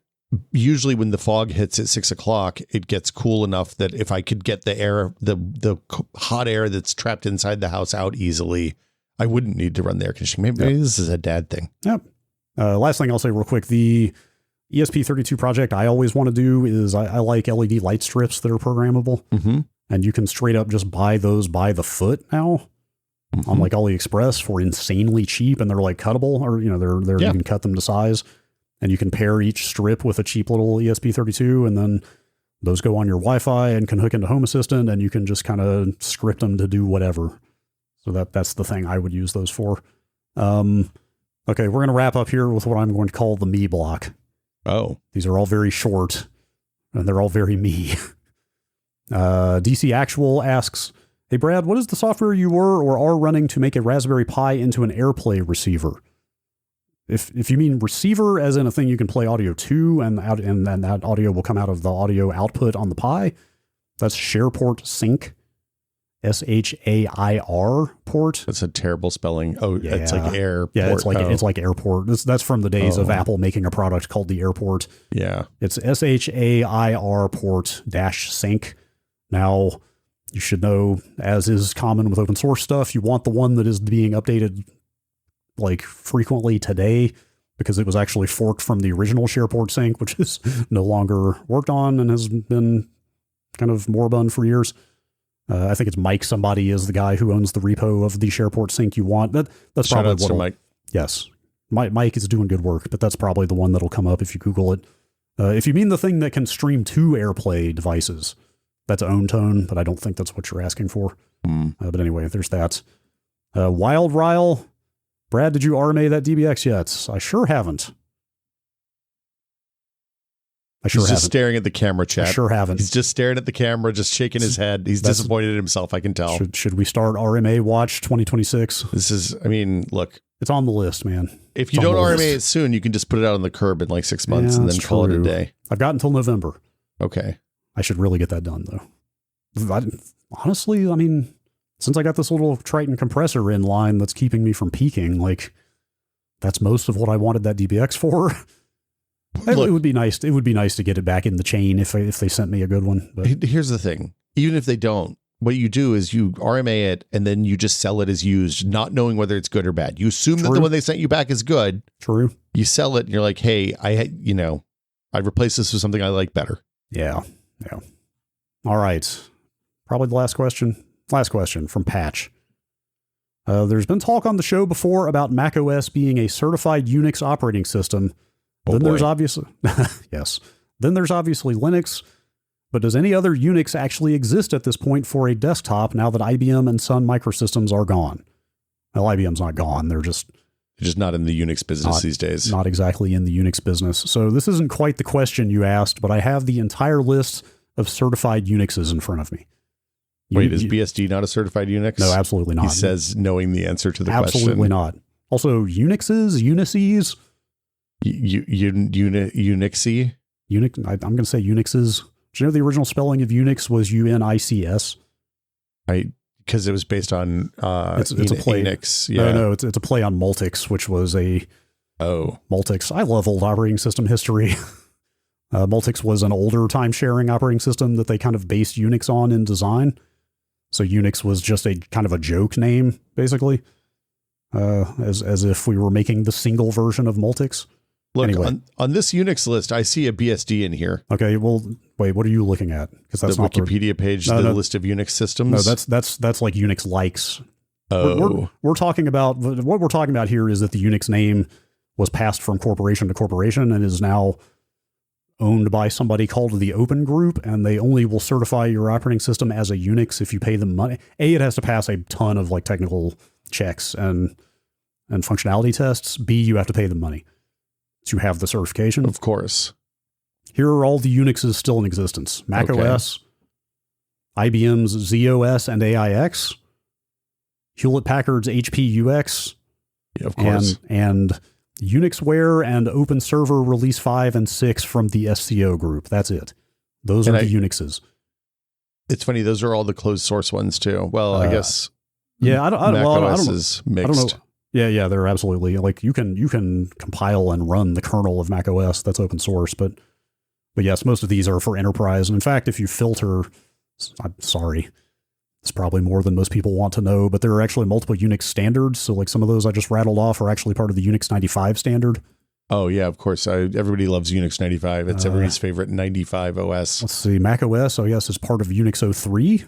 usually when the fog hits at 6 o'clock, it gets cool enough that if I could get the air, the hot air that's trapped inside the house out easily, I wouldn't need to run the air conditioning. Maybe this is a dad thing. Yep. Last thing I'll say real quick, the ESP32 project I always want to do is I like LED light strips that are programmable, and you can straight up just buy those by the foot now. on like AliExpress for insanely cheap, and they're like cuttable, or you can cut them to size, and you can pair each strip with a cheap little ESP32, and then those go on your Wi-Fi and can hook into Home Assistant, and you can just kind of script them to do whatever. So that's the thing I would use those for. Okay, we're going to wrap up here with what I'm going to call the me block. Oh, these are all very short, and they're all very me. DC Actual asks, hey, Brad, what is the software you were or are running to make a Raspberry Pi into an AirPlay receiver? If you mean receiver as in a thing you can play audio to, and that audio will come out of the audio output on the Pi, that's SharePort Sync, SHAIR port. That's a terrible spelling. Oh, yeah. It's like airport. Yeah, it's like airport. That's from the days of Apple making a product called the airport. Yeah. It's SHAIR port -sync. Now, you should know, as is common with open source stuff, you want the one that is being updated like frequently today, because it was actually forked from the original SharePort Sync, which is no longer worked on and has been kind of moribund for years. I think it's Mike somebody is the guy who owns the repo of the SharePort Sync you want. That's probably what Mike. Yes. Mike is doing good work, but that's probably the one that'll come up if you Google it. If you mean the thing that can stream to AirPlay devices, that's OwnTone, but I don't think that's what you're asking for. But anyway, there's that. Wild Ryle, Brad, did you RMA that DBX yet? I sure haven't. He's just staring at the camera, chat. I sure haven't. He's just staring at the camera, just shaking his head. He's disappointed in himself, I can tell. Should we start RMA Watch 2026? Look. It's on the list, man. If you don't RMA it soon, you can just put it out on the curb in like 6 months and then call it a day. I've got until November. Okay. I should really get that done, though. Honestly, since I got this little Triton compressor in line that's keeping me from peaking, like, that's most of what I wanted that DBX for. Look, it would be nice. It would be nice to get it back in the chain if they sent me a good one. But here's the thing: even if they don't, what you do is you RMA it and then you just sell it as used, not knowing whether it's good or bad. You assume that the one they sent you back is good. True. You sell it and you're like, hey, I replaced this with something I like better. Yeah. All right. Probably the last question. Last question from Patch. There's been talk on the show before about macOS being a certified Unix operating system. There's obviously, yes. Then there's obviously Linux, but does any other Unix actually exist at this point for a desktop now that IBM and Sun Microsystems are gone? Well, IBM's not gone. They're just not in the Unix business these days. Not exactly in the Unix business. So this isn't quite the question you asked, but I have the entire list of certified Unixes in front of me. Wait, is BSD not a certified Unix? No, absolutely not. He says knowing the answer to the question. Absolutely not. Also, Unixes, Unices. Unixy? I'm going to say Unixes. Do you know the original spelling of Unix was UNICS? Because it was based on it's a play. Unix. Yeah. No, it's a play on Multics, which was Multics. I love old operating system history. Multics was an older time-sharing operating system that they kind of based Unix on in design. So Unix was just a kind of a joke name, basically, as if we were making the single version of Multics. Look, anyway. on this Unix list, I see a BSD in here. Okay, well, wait, what are you looking at? Because that's the not Wikipedia page, the list of Unix systems. No, that's like Unix likes. Oh, we're talking about what we're talking about here is that the Unix name was passed from corporation to corporation and is now owned by somebody called the Open Group, and they only will certify your operating system as a Unix if you pay them money. It has to pass a ton of like technical checks and functionality tests. B, you have to pay them money to have the certification. Of course. Here are all the Unixes still in existence. Mac OS, IBM's ZOS and AIX, Hewlett-Packard's HP UX, of course, and Unixware and Open Server Release 5 and 6 from the SCO group. That's it. Those are the Unixes. It's funny. Those are all the closed source ones too. Well, I guess. Yeah, I don't know. Is mixed. I don't know. Yeah, they're absolutely like you can compile and run the kernel of Mac OS. That's open source, but yes, most of these are for enterprise. And in fact, if you filter, I'm sorry, it's probably more than most people want to know, but there are actually multiple Unix standards. So like some of those I just rattled off are actually part of the Unix 95 standard. Oh yeah, of course. Everybody loves Unix 95. It's everybody's favorite 95 OS. Let's see, Mac OS, is part of Unix 03.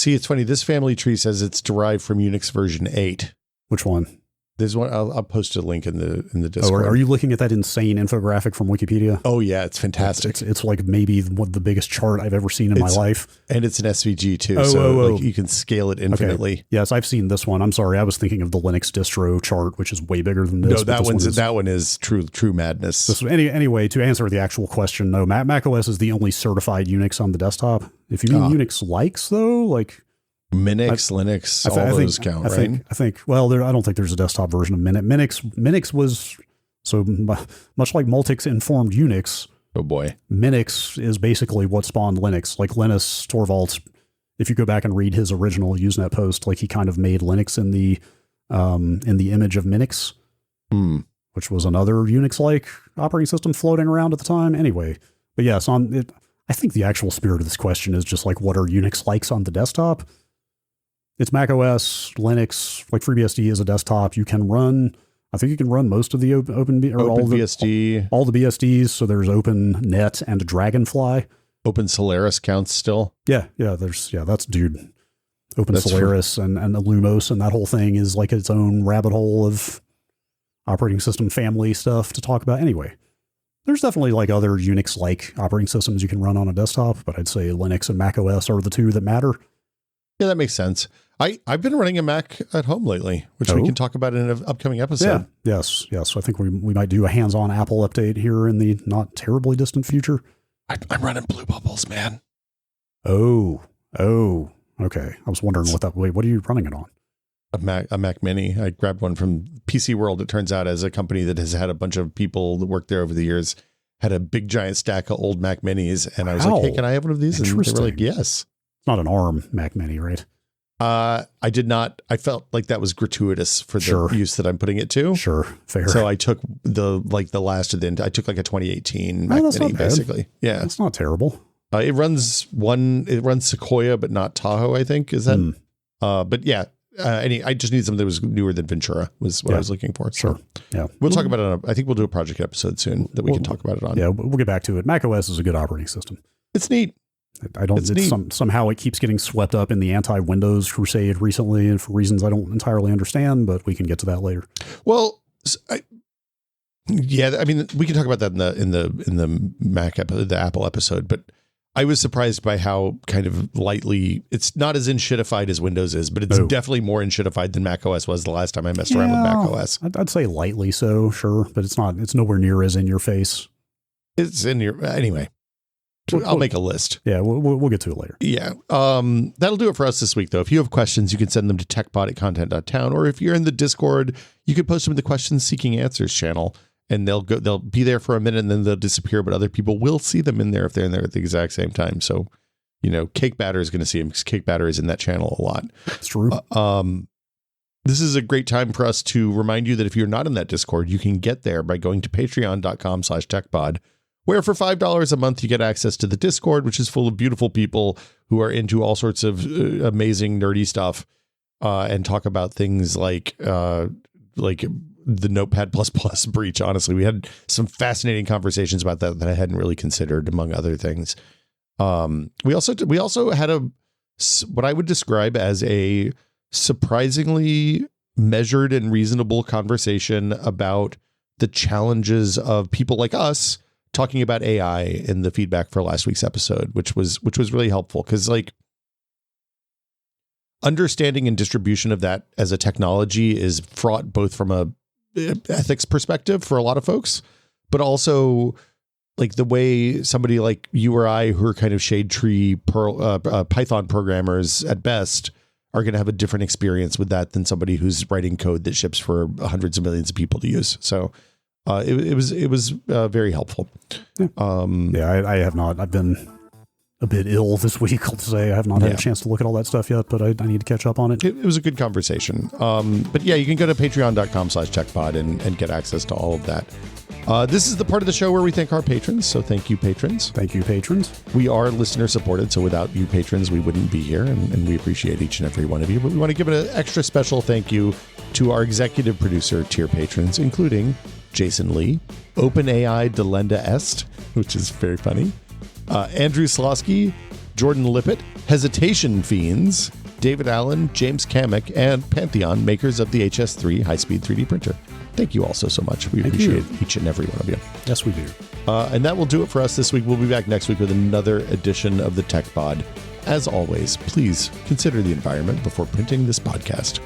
See, it's funny. This family tree says it's derived from Unix version 8. Which one? There's one. I'll post a link in the Discord. Are you looking at that insane infographic from Wikipedia? Oh yeah, it's fantastic. It's like maybe the biggest chart I've ever seen in my life. And it's an SVG too, like you can scale it infinitely. Okay. Yes, I've seen this one. I'm sorry, I was thinking of the Linux distro chart, which is way bigger than this. No, that one is true madness. Anyway, to answer the actual question, no, Mac OS is the only certified Unix on the desktop. If you mean Unix likes though, like Minix, Linux, all those count, right? I think. Well, I don't think there's a desktop version of Minix was so much like Multics informed Unix. Oh boy, Minix is basically what spawned Linux. Like Linus Torvalds, if you go back and read his original Usenet post, like he kind of made Linux in the image of Minix, which was another Unix-like operating system floating around at the time. Anyway, but yes, I think the actual spirit of this question is just like, what are Unix likes on the desktop? It's Mac OS, Linux, like FreeBSD is a desktop. You can run, I think you can run most of the OpenBSD. All the BSDs. So there's OpenNet and Dragonfly. Open Solaris counts still. Yeah. That's dude. Solaris and Illumos and that whole thing is like its own rabbit hole of operating system family stuff to talk about. Anyway, there's definitely like other Unix-like operating systems you can run on a desktop, but I'd say Linux and Mac OS are the two that matter. Yeah, that makes sense. I've been running a Mac at home lately, which we can talk about in an upcoming episode. Yeah. Yes. I think we might do a hands-on Apple update here in the not terribly distant future. I'm running Blue Bubbles, man. Oh, okay. I was wondering what are you running it on? A Mac Mini. I grabbed one from PC World. It turns out, as a company that has had a bunch of people that work there over the years, had a big giant stack of old Mac Minis, and I was like, "Hey, can I have one of these?" And they were like, "Yes." It's not an ARM Mac Mini, right? I did not. I felt like that was gratuitous for the use that I'm putting it to. Sure, fair. So I took the last of the. I took like a 2018 Mac Mini, basically. Yeah, it's not terrible. It runs Sequoia, but not Tahoe, I think. Is that? But yeah. I just need something that was newer than Ventura was what I was looking for. Sure. Yeah. We'll talk about it. I think we'll do a project episode soon that we can talk about it on. Yeah. We'll get back to it. Mac OS is a good operating system. It's neat. Somehow it keeps getting swept up in the anti-Windows crusade recently, and for reasons I don't entirely understand, but we can get to that later. Well, I mean, we can talk about that in the Mac the Apple episode, but I was surprised by how kind of lightly, it's not as in-shitified as Windows is, but it's definitely more in-shitified than Mac OS was the last time I messed around with Mac OS. I'd say lightly so, sure, but it's nowhere near as in your face. It's in your, anyway. I'll make a list. Yeah, we'll get to it later. Yeah. That'll do it for us this week, though. If you have questions, you can send them to techbot@content.town, or if you're in the Discord, you can post them in the Questions Seeking Answers channel, and they'll be there for a minute and then they'll disappear, but other people will see them in there if they're in there at the exact same time. So, Cake Batter is going to see them because Cake Batter is in that channel a lot. It's true. This is a great time for us to remind you that if you're not in that Discord, you can get there by going to patreon.com/techpod. where for $5 a month, you get access to the Discord, which is full of beautiful people who are into all sorts of amazing, nerdy stuff and talk about things like the Notepad++ breach. Honestly, we had some fascinating conversations about that I hadn't really considered, among other things. We also had what I would describe as a surprisingly measured and reasonable conversation about the challenges of people like us talking about AI in the feedback for last week's episode, which was really helpful because understanding and distribution of that as a technology is fraught both from a ethics perspective for a lot of folks, but also like the way somebody like you or I, who are kind of shade tree Python programmers at best, are going to have a different experience with that than somebody who's writing code that ships for hundreds of millions of people to use. So it was very helpful. I have not. I've been a bit ill this week, I'll say. I have not had a chance to look at all that stuff yet, but I need to catch up on it. It was a good conversation. But yeah, you can go to patreon.com/techpod and get access to all of that. This is the part of the show where we thank our patrons. So thank you, patrons. Thank you, patrons. We are listener supported. So without you patrons, we wouldn't be here. And we appreciate each and every one of you. But we want to give an extra special thank you to our executive producer tier patrons, including Jason Lee, OpenAI Delenda Est, which is very funny, Andrew Slosky, Jordan Lippett, Hesitation Fiends, David Allen, James Kamek, and Pantheon, makers of the HS3 high-speed 3D printer. Thank you all so much. We appreciate each and every one of you. Yes, we do. And that will do it for us this week. We'll be back next week with another edition of the Tech Pod. As always, please consider the environment before printing this podcast.